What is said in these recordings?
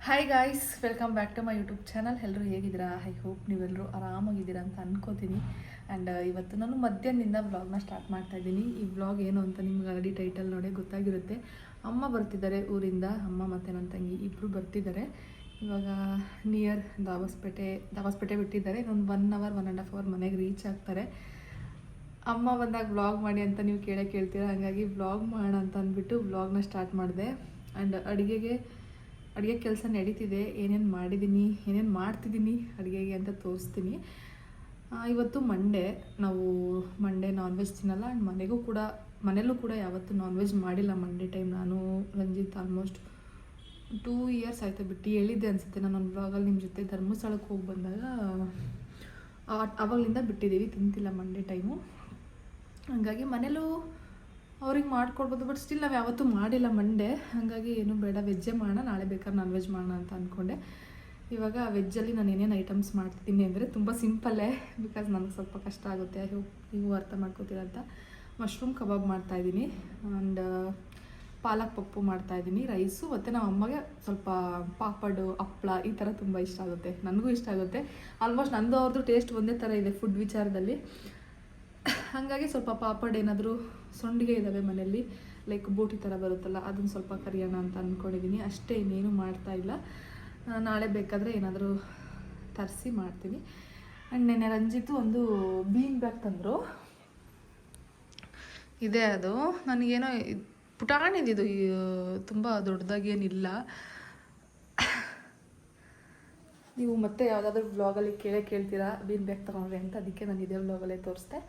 Hi guys, welcome back to my YouTube channel. ಎಲ್ಲರೂ ಹೇಗಿದ್ದೀರಾ? I hope ನೀವೆಲ್ಲರೂ ಆರಾಮಾಗಿದ್ದೀರಾ ಅಂತ ಅನ್ಕೋತೀನಿ. ಆ್ಯಂಡ್ ಇವತ್ತು ನಾನು ಮಧ್ಯಾಹ್ನದಿಂದ ವ್ಲಾಗ್ನ ಸ್ಟಾರ್ಟ್ ಮಾಡ್ತಾಯಿದ್ದೀನಿ. ಈ ವ್ಲಾಗ್ ಏನು ಅಂತ ನಿಮ್ಗೆ ಆಲ್ರೆಡಿ ಟೈಟಲ್ ನೋಡಿ ಗೊತ್ತಾಗಿರುತ್ತೆ. ಅಮ್ಮ ಬರ್ತಿದ್ದಾರೆ ಊರಿಂದ, ಅಮ್ಮ ಮತ್ತು ನನ್ನ ತಂಗಿ ಇಬ್ಬರು ಬರ್ತಿದ್ದಾರೆ. ಇವಾಗ ನಿಯರ್ ದಾಬಸ್ಪೇಟೆ ಬಿಟ್ಟಿದ್ದಾರೆ. ಇನ್ನೊಂದು 1 ಅವರ್ 1.5 ಅವರ್ ಮನೆಗೆ ರೀಚ್ ಆಗ್ತಾರೆ. ಅಮ್ಮ ಬಂದಾಗ ವ್ಲಾಗ್ ಮಾಡಿ ಅಂತ ನೀವು ಕೇಳ್ತೀರಾ, ಹಾಗಾಗಿ ವ್ಲಾಗ್ ಮಾಡೋಣ ಅಂತ ಅಂದ್ಬಿಟ್ಟು ವ್ಲಾಗ್ನ ಸ್ಟಾರ್ಟ್ ಮಾಡಿದೆ. ಆ್ಯಂಡ್ ಅಡುಗೆ ಕೆಲಸ ನಡೀತಿದೆ. ಏನೇನು ಮಾಡಿದ್ದೀನಿ, ಏನೇನು ಮಾಡ್ತಿದ್ದೀನಿ ಅಡುಗೆಗೆ ಅಂತ ತೋರಿಸ್ತೀನಿ. ಇವತ್ತು ನಾವು ಮಂಡೇ ನಾನ್ ವೆಜ್ ತಿನ್ನಲ್ಲ. ಆ್ಯಂಡ್ ಮನೆಯಲ್ಲೂ ಕೂಡ ಯಾವತ್ತೂ ನಾನ್ ವೆಜ್ ಮಾಡಿಲ್ಲ ಮಂಡೇ ಟೈಮ್. ನಾನು ರಂಜಿತ್ ಆಲ್ಮೋಸ್ಟ್ 2 ಇಯರ್ಸ್ ಆಯಿತು ಬಿಟ್ಟು. ಹೇಳಿದ್ದೆ ಅನಿಸುತ್ತೆ ನಾನು ಒಂದು ವ್ಲಾಗಲ್ಲಿ ನಿಮ್ಮ ಜೊತೆ ಧರ್ಮಸ್ಥಳಕ್ಕೆ ಹೋಗಿ ಬಂದಾಗ. ಆವಾಗಲಿಂದ ಬಿಟ್ಟಿದ್ದೀವಿ, ತಿಂತಿಲ್ಲ ಮಂಡೇ ಟೈಮು. ಹಾಗಾಗಿ ಮನೇಲೂ ಅವ್ರಿಗೆ ಮಾಡ್ಕೊಡ್ಬೋದು, ಬಟ್ ಸ್ಟಿಲ್ ನಾವು ಯಾವತ್ತೂ ಮಾಡಿಲ್ಲ ಮಂಡೇ. ಹಾಗಾಗಿ ಏನು ಬೇಡ, ವೆಜ್ಜೇ ಮಾಡೋಣ, ನಾಳೆ ಬೇಕಾದ್ರೆ ನಾನ್ ವೆಜ್ ಮಾಡೋಣ ಅಂತ ಅಂದ್ಕೊಂಡೆ. ಇವಾಗ ವೆಜ್ಜಲ್ಲಿ ನಾನು ಏನೇನು ಐಟಮ್ಸ್ ಮಾಡ್ತೀನಿ ಅಂದರೆ ತುಂಬ ಸಿಂಪಲ್ಲೇ, ಬಿಕಾಸ್ ನನಗೆ ಸ್ವಲ್ಪ ಕಷ್ಟ ಆಗುತ್ತೆ. ನೀವು ಅರ್ಥ ಮಾಡ್ಕೋತೀರ ಅಂತ. ಮಶ್ರೂಮ್ ಕಬಾಬ್ ಮಾಡ್ತಾಯಿದ್ದೀನಿ. ಆ್ಯಂಡ್ ಪಾಲಕ್ ಪಪ್ಪು ಮಾಡ್ತಾಯಿದ್ದೀನಿ, ರೈಸು. ಮತ್ತು ನಮ್ಮ ಅಮ್ಮಗೆ ಸ್ವಲ್ಪ ಪಾಪಡು, ಹಪ್ಳ ಈ ಥರ ತುಂಬ ಇಷ್ಟ ಆಗುತ್ತೆ. ನನಗೂ ಇಷ್ಟ ಆಗುತ್ತೆ. ಆಲ್ಮೋಸ್ಟ್ ನಂದು ಅವ್ರದ್ದು ಟೇಸ್ಟ್ ಒಂದೇ ಥರ ಇದೆ ಫುಡ್ ವಿಚಾರದಲ್ಲಿ. ಹಾಗಾಗಿ ಸ್ವಲ್ಪ ಪಾಪಡ್ ಏನಾದರೂ ಸೊಂಡಿಗೆ ಇದ್ದಾವೆ ಮನೆಯಲ್ಲಿ, ಲೈಕ್ ಬೋಟಿ ಥರ ಬರುತ್ತಲ್ಲ, ಅದನ್ನು ಸ್ವಲ್ಪ ಕರಿಯೋಣ ಅಂತ ಅಂದ್ಕೊಂಡಿದ್ದೀನಿ. ಅಷ್ಟೇ, ಇನ್ನೇನು ಮಾಡ್ತಾಯಿಲ್ಲ. ನಾಳೆ ಬೇಕಾದರೆ ಏನಾದರೂ ತರಿಸಿ ಮಾಡ್ತೀನಿ. ಆ್ಯಂಡ್ ನೆನ್ನೆ ರಂಜಿತು ಒಂದು ಬೀನ್ ಬ್ಯಾಗ್ ತಂದರು. ಇದೆ ಅದು. ನನಗೇನೋ ಪುಟಾಣಿದಿದು, ತುಂಬ ದೊಡ್ಡದಾಗೇನಿಲ್ಲ. ನೀವು ಮತ್ತೆ ಯಾವುದಾದ್ರೂ ವ್ಲಾಗಲ್ಲಿ ಕೇಳ್ತೀರಾ ಬೀನ್ ಬ್ಯಾಗ್ ತೊಗೊಂಡ್ರೆ ಅಂತ, ಅದಕ್ಕೆ ನಾನು ಇದೇ ವ್ಲಾಗಲ್ಲೇ ತೋರಿಸ್ದೆ.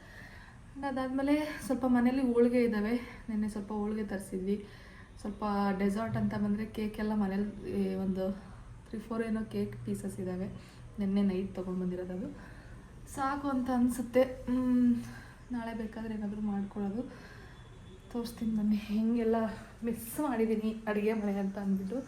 ಅದಾದಮೇಲೆ ಸ್ವಲ್ಪ ಮನೇಲಿ ಹೋಳಿಗೆ ಇದ್ದಾವೆ. ನೆನ್ನೆ ಸ್ವಲ್ಪ ಹೋಳಿಗೆ ತರಿಸಿದ್ವಿ. ಸ್ವಲ್ಪ ಡೆಸರ್ಟ್ ಅಂತ ಬಂದರೆ ಕೇಕೆಲ್ಲ ಮನೇಲಿ ಒಂದು 3-4 ಏನೋ ಕೇಕ್ ಪೀಸಸ್ ಇದ್ದಾವೆ. ನೆನ್ನೆ ನೈಟ್ ತೊಗೊಂಡು ಬಂದಿರೋದು. ಅದು ಸಾಕು ಅಂತ ಅನಿಸುತ್ತೆ. ನಾಳೆ ಬೇಕಾದರೆ ಏನಾದರೂ ಮಾಡ್ಕೊಳ್ಳೋದು. ತೋರಿಸ್ತೀನಿ ಬನ್ನಿ ಹೆಂಗೆಲ್ಲ ಮಿಸ್ ಮಾಡಿದ್ದೀನಿ ಅಡುಗೆ ಮನೆ ಅಂತ ಅಂದ್ಬಿಟ್ಟು.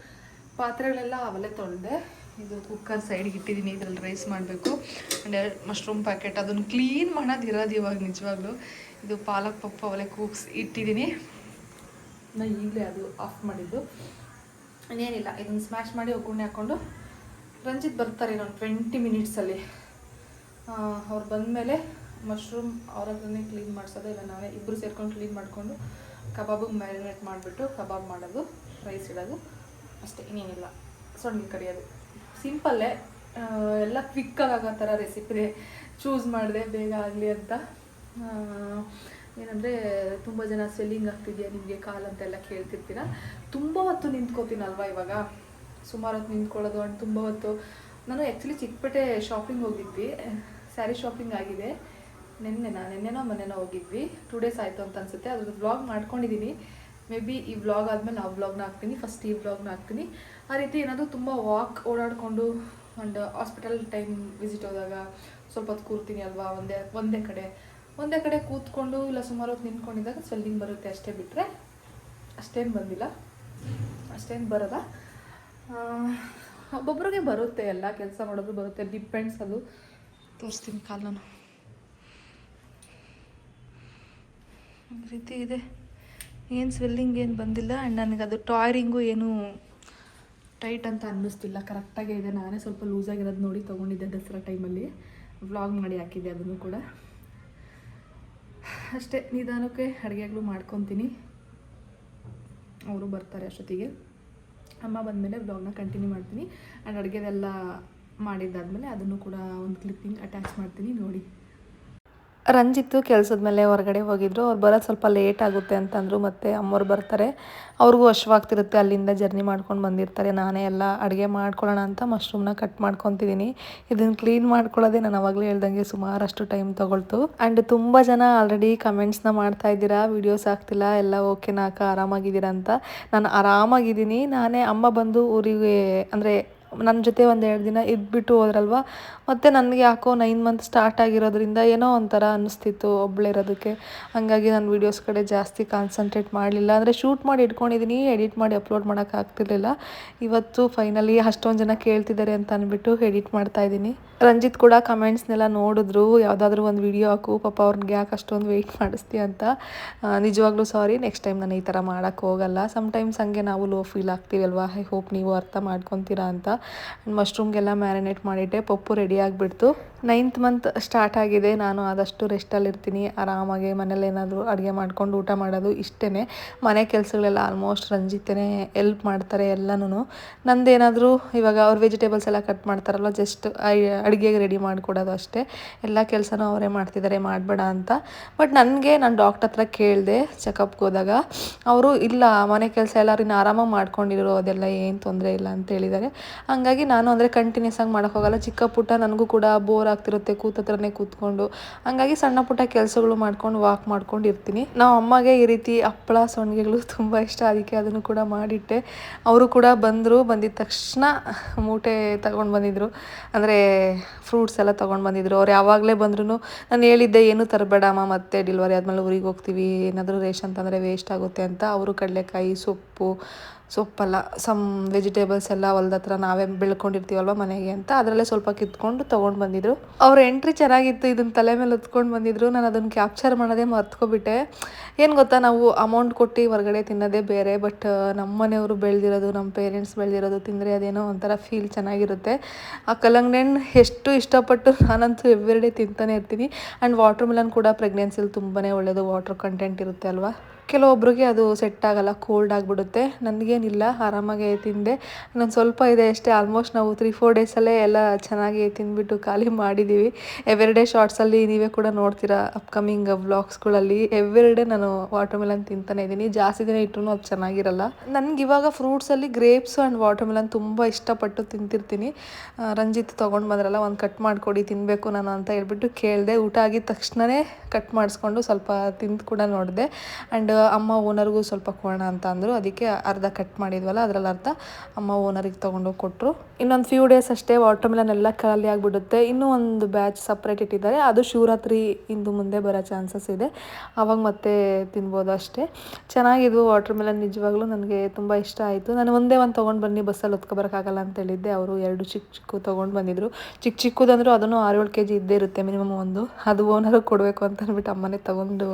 ಪಾತ್ರೆಗಳೆಲ್ಲ ಅವಲೇ ತೊಳೆದೆ. ಇದು ಕುಕ್ಕರ್ ಸೈಡ್ಗೆ ಇಟ್ಟಿದ್ದೀನಿ, ಇದರಲ್ಲಿ ರೈಸ್ ಮಾಡಬೇಕು. ಆ್ಯಂಡ್ ಮಶ್ರೂಮ್ ಪ್ಯಾಕೆಟ್ ಅದನ್ನು ಕ್ಲೀನ್ ಮಾಡೋದಿರೋದು ಇವಾಗ ನಿಜವಾಗ್ಲೂ. ಇದು ಪಾಲಕ್ ಪಪ್ಪು ಅವಲೇ ಕೂಗ್ಸ್ ಇಟ್ಟಿದ್ದೀನಿ. ನಾನು ಈಗಲೇ ಅದು ಆಫ್ ಮಾಡಿದ್ದು. ಇನ್ನೇನಿಲ್ಲ, ಇದನ್ನು ಸ್ಮ್ಯಾಶ್ ಮಾಡಿ ಒಗ್ಗರಣೆ ಹಾಕ್ಕೊಂಡು ರಂಜಿತ್ ಬರ್ತಾರೆ ಇನ್ನೊಂದು 20 ಮಿನಿಟ್ಸಲ್ಲಿ. ಅವ್ರು ಬಂದಮೇಲೆ ಮಶ್ರೂಮ್ ಅವರೇ ಕ್ಲೀನ್ ಮಾಡಿಸೋದು, ಇಲ್ಲ ನಾವೇ ಇಬ್ಬರು ಸೇರ್ಕೊಂಡು ಕ್ಲೀನ್ ಮಾಡಿಕೊಂಡು ಕಬಾಬಿಗೆ ಮ್ಯಾರಿನೇಟ್ ಮಾಡಿಬಿಟ್ಟು ಕಬಾಬ್ ಮಾಡೋದು, ರೈಸ್ ಇಡೋದು ಅಷ್ಟೇ. ಇನ್ನೇನಿಲ್ಲ, ಸೊಂಡಿಗೆ ಕಡಿಯೋದು. ಸಿಂಪಲ್ಲೇ, ಎಲ್ಲ ಕ್ವಿಕ್ಕಾಗಿ ಆಗೋ ಥರ ರೆಸಿಪಿ ಚೂಸ್ ಮಾಡಿದೆ ಬೇಗ ಆಗಲಿ ಅಂತ. ಏನಂದರೆ ತುಂಬ ಜನ ಸ್ವೆಲ್ಲಿಂಗ್ ಆಗ್ತಿದೆಯಾ ನಿಮಗೆ ಕಾಲು ಅಂತೆಲ್ಲ ಕೇಳ್ತಿರ್ತೀರ. ತುಂಬ ಹೊತ್ತು ನಿಂತ್ಕೋತೀನಲ್ವ ಇವಾಗ, ಸುಮಾರು ಹೊತ್ತು ನಿಂತ್ಕೊಳ್ಳೋದು. ಆ್ಯಂಡ್ ತುಂಬ ಹೊತ್ತು ನಾನು ಆ್ಯಕ್ಚುಲಿ ಚಿಕ್ಕಪೇಟೆ ಶಾಪಿಂಗ್ ಹೋಗಿದ್ವಿ, ಸ್ಯಾರಿ ಶಾಪಿಂಗ್ ಆಗಿದೆ. ನೆನ್ನೆನೋ ಮೊನ್ನೆನೋ ಹೋಗಿದ್ವಿ. 2 ಡೇಸ್ ಆಯಿತು ಅಂತ ಅನಿಸುತ್ತೆ. ಅದ್ರದ್ದು ವ್ಲಾಗ್ ಮಾಡ್ಕೊಂಡಿದ್ದೀನಿ. ಮೇ ಬಿ ಈ ವ್ಲಾಗ್ ಆದಮೇಲೆ ಆ ವ್ಲಾಗ್ನ ಹಾಕ್ತೀನಿ, ಫಸ್ಟ್ ಈ ವ್ಲಾಗ್ನ ಹಾಕ್ತೀನಿ. ಆ ರೀತಿ ಏನಾದರೂ ತುಂಬ ಓಡಾಡಿಕೊಂಡು ಆ್ಯಂಡ್ ಹಾಸ್ಪಿಟಲ್ ಟೈಮ್ ವಿಸಿಟ್ ಹೋದಾಗ ಸ್ವಲ್ಪ ಹೊತ್ತು ಕೂರ್ತೀನಿ ಅಲ್ವಾ, ಒಂದೇ ಕಡೆ ಕೂತ್ಕೊಂಡು ಇಲ್ಲ ಸುಮಾರು ಹೊತ್ತು ನಿಂತ್ಕೊಂಡಿದ್ದಾಗ ಸ್ವೆಲ್ಲಿಂಗ್ ಬರುತ್ತೆ ಅಷ್ಟೇ. ಬಿಟ್ಟರೆ ಅಷ್ಟೇನು ಬಂದಿಲ್ಲ, ಅಷ್ಟೇನು ಬರೋಲ್ಲ. ಒಬ್ಬೊಬ್ರಿಗೆ ಬರುತ್ತೆ, ಎಲ್ಲ ಕೆಲಸ ಮಾಡೋದು ಬರುತ್ತೆ, ಡಿಪೆಂಡ್ಸ್. ಅದು ತೋರಿಸ್ತೀನಿ ಕಾಲು. ನಾನು ಒಂದು ರೀತಿ ಇದೆ, ಏನು ಸ್ವೆಲ್ಲಿಂಗ್ ಏನು ಬಂದಿಲ್ಲ. ಆ್ಯಂಡ್ ನನಗೆ ಅದು ಟಾಯರಿಂಗು ಏನು ಟೈಟ್ ಅಂತ ಅನ್ನಿಸ್ತಿಲ್ಲ, ಕರೆಕ್ಟಾಗೇ ಇದೆ. ನಾನೇ ಸ್ವಲ್ಪ ಲೂಸಾಗಿರೋದು ನೋಡಿ ತೊಗೊಂಡಿದ್ದೆ ದಸರಾ ಟೈಮಲ್ಲಿ, ವ್ಲಾಗ್ ಮಾಡಿ ಹಾಕಿದ್ದೆ ಅದನ್ನು ಕೂಡ. ಅಷ್ಟೇ, ನಿಧಾನಕ್ಕೆ ಅಡುಗೆಗಳು ಮಾಡ್ಕೊತೀನಿ. ಅವರು ಬರ್ತಾರೆ ಅಷ್ಟೊತ್ತಿಗೆ. ಅಮ್ಮ ಬಂದಮೇಲೆ ವ್ಲಾಗ್ನ ಕಂಟಿನ್ಯೂ ಮಾಡ್ತೀನಿ. ಆ್ಯಂಡ್ ಅಡುಗೆದೆಲ್ಲ ಮಾಡಿದ್ದಾದಮೇಲೆ ಅದನ್ನು ಕೂಡ ಒಂದು ಕ್ಲಿಪ್ಪಿಂಗ್ ಅಟ್ಯಾಚ್ ಮಾಡ್ತೀನಿ, ನೋಡಿ. ರಂಜಿತ್ತು ಕೆಲಸದ ಮೇಲೆ ಹೊರಗಡೆ ಹೋಗಿದ್ರು. ಅವ್ರು ಬರೋದು ಸ್ವಲ್ಪ ಲೇಟ್ ಆಗುತ್ತೆ ಅಂತಂದರು. ಮತ್ತು ಅಮ್ಮವ್ರು ಬರ್ತಾರೆ, ಅವ್ರಿಗೂ ಹಶ್ವಾಗ್ತಿರುತ್ತೆ, ಅಲ್ಲಿಂದ ಜರ್ನಿ ಮಾಡ್ಕೊಂಡು ಬಂದಿರ್ತಾರೆ. ನಾನೇ ಎಲ್ಲ ಅಡುಗೆ ಮಾಡ್ಕೊಳ್ಳೋಣ ಅಂತ ಮಶ್ರೂಮ್ನ ಕಟ್ ಮಾಡ್ಕೊತಿದ್ದೀನಿ. ಇದನ್ನು ಕ್ಲೀನ್ ಮಾಡ್ಕೊಳ್ಳೋದೇ ನಾನು ಅವಾಗಲೇ ಹೇಳ್ದಂಗೆ ಸುಮಾರಷ್ಟು ಟೈಮ್ ತೊಗೊಳ್ತು. ಆ್ಯಂಡ್ ತುಂಬ ಜನ ಆಲ್ರೆಡಿ ಕಮೆಂಟ್ಸ್ನ ಮಾಡ್ತಾಯಿದ್ದೀರಾ, ವೀಡಿಯೋಸ್ ಆಗ್ತಿಲ್ಲ, ಎಲ್ಲ ಓಕೆನಾ ಅಕ್ಕ, ಆರಾಮಾಗಿದ್ದೀರಾ ಅಂತ. ನಾನು ಆರಾಮಾಗಿದ್ದೀನಿ. ಅಮ್ಮ ಬಂದು ಊರಿಗೆ ಅಂದರೆ ನನ್ನ ಜೊತೆ ಒಂದು 2 ದಿನ ಇದ್ಬಿಟ್ಟು ಹೋದ್ರಲ್ವ. ಮತ್ತು ನನಗೆ ಯಾಕೋ 9 ಮಂತ್ ಸ್ಟಾರ್ಟ್ ಆಗಿರೋದ್ರಿಂದ ಏನೋ ಒಂಥರ ಅನ್ನಿಸ್ತಿತ್ತು ಒಬ್ಬಳೇ ಇರೋದಕ್ಕೆ. ಹಾಗಾಗಿ ನಾನು ವೀಡಿಯೋಸ್ ಕಡೆ ಜಾಸ್ತಿ ಕಾನ್ಸಂಟ್ರೇಟ್ ಮಾಡಲಿಲ್ಲ. ಅಂದರೆ ಶೂಟ್ ಮಾಡಿ ಇಟ್ಕೊಂಡಿದ್ದೀನಿ, ಎಡಿಟ್ ಮಾಡಿ ಅಪ್ಲೋಡ್ ಮಾಡೋಕ್ಕಾಗ್ತಿರ್ಲಿಲ್ಲ. ಇವತ್ತು ಫೈನಲಿ ಅಷ್ಟೊಂದು ಜನ ಕೇಳ್ತಿದ್ದಾರೆ ಅಂತ ಅಂದ್ಬಿಟ್ಟು ಎಡಿಟ್ ಮಾಡ್ತಾಯಿದ್ದೀನಿ. ರಂಜಿತ್ ಕೂಡ ಕಮೆಂಟ್ಸ್ನೆಲ್ಲ ನೋಡಿದ್ರು, ಯಾವುದಾದ್ರೂ ಒಂದು ವೀಡಿಯೋ ಹಾಕು ಪಾಪ, ಅವ್ರಿಗೆ ಯಾಕೆ ಅಷ್ಟೊಂದು ವೆಯ್ಟ್ ಮಾಡಿಸ್ತೀಯ ಅಂತ. ನಿಜವಾಗ್ಲೂ ಸಾರಿ, ನೆಕ್ಸ್ಟ್ ಟೈಮ್ ನಾನು ಈ ಥರ ಮಾಡೋಕ್ಕೆ ಹೋಗಲ್ಲ. ಸಮ್ಟೈಮ್ಸ್ ಹಂಗೆ ನಾವು ಲೋ ಫೀಲ್ ಆಗ್ತೀವಲ್ವ. ಐ ಹೋಪ್ ನೀವು ಅರ್ಥ ಮಾಡ್ಕೊತೀರಾ ಅಂತ. ಮಶ್ರೂಮ್ಗೆಲ್ಲ ಮ್ಯಾರಿನೇಟ್ ಮಾಡಿಟ್ಟೆ, ಪಪ್ಪು ರೆಡಿ ಆಗಿಬಿಡ್ತು. 9th ಮಂತ್ ಸ್ಟಾರ್ಟ್ ಆಗಿದೆ. ನಾನು ಆದಷ್ಟು ರೆಸ್ಟಲ್ಲಿರ್ತೀನಿ, ಆರಾಮಾಗಿ ಮನೇಲಿ ಏನಾದರೂ ಅಡುಗೆ ಮಾಡ್ಕೊಂಡು ಊಟ ಮಾಡೋದು ಇಷ್ಟೇ. ಮನೆ ಕೆಲಸಗಳೆಲ್ಲ ಆಲ್ಮೋಸ್ಟ್ ರಂಜಿತನೇ ಎಲ್ಪ್ ಮಾಡ್ತಾರೆ ಎಲ್ಲನೂ. ನಂದೇನಾದರೂ ಇವಾಗ ಅವ್ರು ವೆಜಿಟೇಬಲ್ಸ್ ಎಲ್ಲ ಕಟ್ ಮಾಡ್ತಾರಲ್ಲ, ಜಸ್ಟ್ ಅಡುಗೆಗೆ ರೆಡಿ ಮಾಡಿಕೊಡೋದು ಅಷ್ಟೇ. ಎಲ್ಲ ಕೆಲಸನೂ ಅವರೇ ಮಾಡ್ತಿದ್ದಾರೆ, ಮಾಡಬೇಡ ಅಂತ. ಬಟ್ ನನಗೆ ನಾನು ಡಾಕ್ಟರ್ ಹತ್ರ ಕೇಳಿದೆ ಚೆಕಪ್ಗೆ ಹೋದಾಗ. ಅವರು ಇಲ್ಲ, ಮನೆ ಕೆಲಸ ಎಲ್ಲರೂ ಇನ್ನು ಆರಾಮಾಗಿ ಮಾಡ್ಕೊಂಡಿರೋ, ಅದೆಲ್ಲ ಏನು ತೊಂದರೆ ಇಲ್ಲ ಅಂತ ಹೇಳಿದ್ದಾರೆ. ಹಾಗಾಗಿ ನಾನು ಅಂದರೆ ಕಂಟಿನ್ಯೂಸ್ ಆಗಿ ಮಾಡೋಕ್ಕೋಗಲ್ಲ. ಚಿಕ್ಕ ಪುಟ್ಟ ನನಗೂ ಕೂಡ ಬೋರ್ ಆಗ್ತಿರುತ್ತೆ ಕೂತತ್ರನೇ ಕೂತ್ಕೊಂಡು. ಹಾಗಾಗಿ ಸಣ್ಣ ಪುಟ್ಟ ಕೆಲಸಗಳು ಮಾಡ್ಕೊಂಡು ವಾಕ್ ಮಾಡ್ಕೊಂಡು ಇರ್ತೀನಿ. ನಾವು ಅಮ್ಮಗೆ ಈ ರೀತಿ ಹಪ್ಪಳ ಸೊಂಡಿಗೆಗಳು ತುಂಬ ಇಷ್ಟ, ಅದಕ್ಕೆ ಅದನ್ನು ಕೂಡ ಮಾಡಿಟ್ಟೆ. ಅವರು ಕೂಡ ಬಂದಿದ್ದ ತಕ್ಷಣ ಮೂಟೆ ತಗೊಂಡು ಬಂದಿದ್ದರು, ಅಂದರೆ ಫ್ರೂಟ್ಸ್ ಎಲ್ಲ ತೊಗೊಂಡು ಬಂದಿದ್ರು. ಅವ್ರು ಯಾವಾಗಲೇ ಬಂದ್ರೂ ನಾನು ಹೇಳಿದ್ದೆ ಏನೂ ತರಬೇಡ ಅಮ್ಮ, ಮತ್ತೆ ಡೆಲಿವರಿ ಆದಮೇಲೆ ಊರಿಗೆ ಹೋಗ್ತೀವಿ, ಏನಾದರೂ ರೇಷನ್ ತಂದರೆ ವೇಸ್ಟ್ ಆಗುತ್ತೆ ಅಂತ. ಅವರು ಕಡಲೆಕಾಯಿ, ಸೊಪ್ಪಲ್ಲ ಸಮ್ ವೆಜಿಟೇಬಲ್ಸ್ ಎಲ್ಲ ಹೊಲ್ದ ಹತ್ರ ನಾವೇ ಬೆಳ್ಕೊಂಡಿರ್ತೀವಲ್ವ ಮನೆಗೆ ಅಂತ, ಅದರಲ್ಲೇ ಸ್ವಲ್ಪ ಕಿತ್ಕೊಂಡು ತೊಗೊಂಡು ಬಂದಿದ್ರು. ಅವ್ರ ಎಂಟ್ರಿ ಚೆನ್ನಾಗಿತ್ತು, ಇದನ್ನು ತಲೆ ಮೇಲೆ ಹೊತ್ಕೊಂಡು ಬಂದಿದ್ರು. ನಾನು ಅದನ್ನು ಕ್ಯಾಪ್ಚರ್ ಮಾಡೋದೇ ಮರ್ತ್ಕೊಬಿಟ್ಟೆ. ಏನು ಗೊತ್ತಾ, ನಾವು ಅಮೌಂಟ್ ಕೊಟ್ಟು ಹೊರಗಡೆ ತಿನ್ನೋದೇ ಬೇರೆ, ಬಟ್ ನಮ್ಮ ಮನೆಯವರು ಬೆಳೆದಿರೋದು, ನಮ್ಮ ಪೇರೆಂಟ್ಸ್ ಬೆಳೆದಿರೋದು ತಿಂದರೆ ಅದೇನೋ ಒಂಥರ ಫೀಲ್ ಚೆನ್ನಾಗಿರುತ್ತೆ. ಆ ಕಲ್ಲಂಗಡಿ ಹಣ್ಣು ಎಷ್ಟು ಇಷ್ಟಪಟ್ಟು ನಾನಂತೂ ಎವ್ರಿಡೇ ತಿಂತಾನೆ ಇರ್ತೀನಿ. ಆ್ಯಂಡ್ ವಾಟರ್ ಮೆಲನ್ ಕೂಡ ಪ್ರೆಗ್ನೆನ್ಸಿಲಿ ತುಂಬಾ ಒಳ್ಳೆಯದು, ವಾಟರ್ ಕಂಟೆಂಟ್ ಇರುತ್ತೆ ಅಲ್ವಾ. ಕೆಲವೊಬ್ರಿಗೆ ಅದು ಸೆಟ್ ಆಗೋಲ್ಲ, ಕೋಲ್ಡ್ ಆಗಿಬಿಡುತ್ತೆ. ನನಗೇನಿಲ್ಲ, ಆರಾಮಾಗೆ ತಿಂದೆ. ಇನ್ನೊಂದು ಸ್ವಲ್ಪ ಇದೆ ಅಷ್ಟೇ. ಆಲ್ಮೋಸ್ಟ್ ನಾವು 3-4 ಡೇಸಲ್ಲೇ ಎಲ್ಲ ಚೆನ್ನಾಗಿ ತಿಂದ್ಬಿಟ್ಟು ಖಾಲಿ ಮಾಡಿದ್ದೀವಿ. ಎವ್ರಿಡೇ ಶಾರ್ಟ್ಸಲ್ಲಿ ನೀವೇ ಕೂಡ ನೋಡ್ತೀರಾ ಅಪ್ಕಮಿಂಗ್ ವ್ಲಾಗ್ಸ್ಗಳಲ್ಲಿ. ಎವ್ರಿಡೇ ನಾನು ವಾಟರ್ ಮೆಲನ್ ತಿಂತಾನೆ ಇದ್ದೀನಿ. ಜಾಸ್ತಿ ದಿನ ಇಟ್ಟರು ಅದು ಚೆನ್ನಾಗಿರಲ್ಲ. ನನಗೆ ಇವಾಗ ಫ್ರೂಟ್ಸಲ್ಲಿ ಗ್ರೇಪ್ಸು ಆ್ಯಂಡ್ ವಾಟರ್ ಮೆಲನ್ ತುಂಬ ಇಷ್ಟಪಟ್ಟು ತಿಂತಿರ್ತೀನಿ. ರಂಜಿತ್ ತೊಗೊಂಡು ಬಂದ್ರಲ್ಲ, ಒಂದು ಕಟ್ ಮಾಡಿಕೊಡಿ, ತಿನ್ನಬೇಕು ನಾನು ಅಂತ ಹೇಳ್ಬಿಟ್ಟು ಕೇಳಿದೆ. ಊಟ ಆಗಿದ ತಕ್ಷಣವೇ ಕಟ್ ಮಾಡಿಸ್ಕೊಂಡು ಸ್ವಲ್ಪ ತಿಂದು ಕೂಡ ನೋಡಿದೆ. ಆ್ಯಂಡ್ ಅಮ್ಮ ಓನರ್ಗೂ ಸ್ವಲ್ಪ ಕೊಡೋಣ ಅಂತ ಅಂದರು. ಅದಕ್ಕೆ ಅರ್ಧ ಕಟ್ ಮಾಡಿದ್ವಲ್ಲ, ಅದರಲ್ಲಿ ಅರ್ಧ ಅಮ್ಮ ಓನರಿಗೆ ತೊಗೊಂಡೋಗಿ ಕೊಟ್ಟರು. ಇನ್ನೊಂದು ಫ್ಯೂ ಡೇಸ್ ಅಷ್ಟೇ ವಾಟರ್ ಮೆಲನ್ ಎಲ್ಲ ಖಾಲಿ ಆಗಿಬಿಡುತ್ತೆ. ಇನ್ನೂ ಒಂದು ಬ್ಯಾಚ್ ಸಪ್ರೇಟ್ ಇಟ್ಟಿದ್ದಾರೆ, ಅದು ಶಿವರಾತ್ರಿ ಇಂದು ಮುಂದೆ ಬರೋ ಚಾನ್ಸಸ್ ಇದೆ. ಆವಾಗ ಮತ್ತೆ ತಿನ್ಬೋದು ಅಷ್ಟೇ. ಚೆನ್ನಾಗಿದ್ವು ವಾಟರ್ ಮೆಲನ್, ನಿಜವಾಗ್ಲೂ ನನಗೆ ತುಂಬ ಇಷ್ಟ ಆಯಿತು. ನಾನು ಒಂದೇ ಒಂದು ತೊಗೊಂಡು ಬನ್ನಿ, ಬಸ್ಸಲ್ಲಿ ಹೊತ್ಕೊಬರೋಕ್ಕಾಗಲ್ಲ ಅಂತ ಹೇಳಿದ್ದೆ. ಅವರು 2 ಚಿಕ್ಕ ತೊಗೊಂಡು ಬಂದಿದ್ರು. ಚಿಕ್ಕದಂದರೂ ಅದನ್ನು 6-7 kg ಇದ್ದೇ ಇರುತ್ತೆ ಮಿನಿಮಮ್ ಒಂದು. ಅದು ಓನರಿಗೆ ಕೊಡಬೇಕು ಅಂತ ಅಂದ್ಬಿಟ್ಟು ಅಮ್ಮನೇ ತೊಗೊಂಡು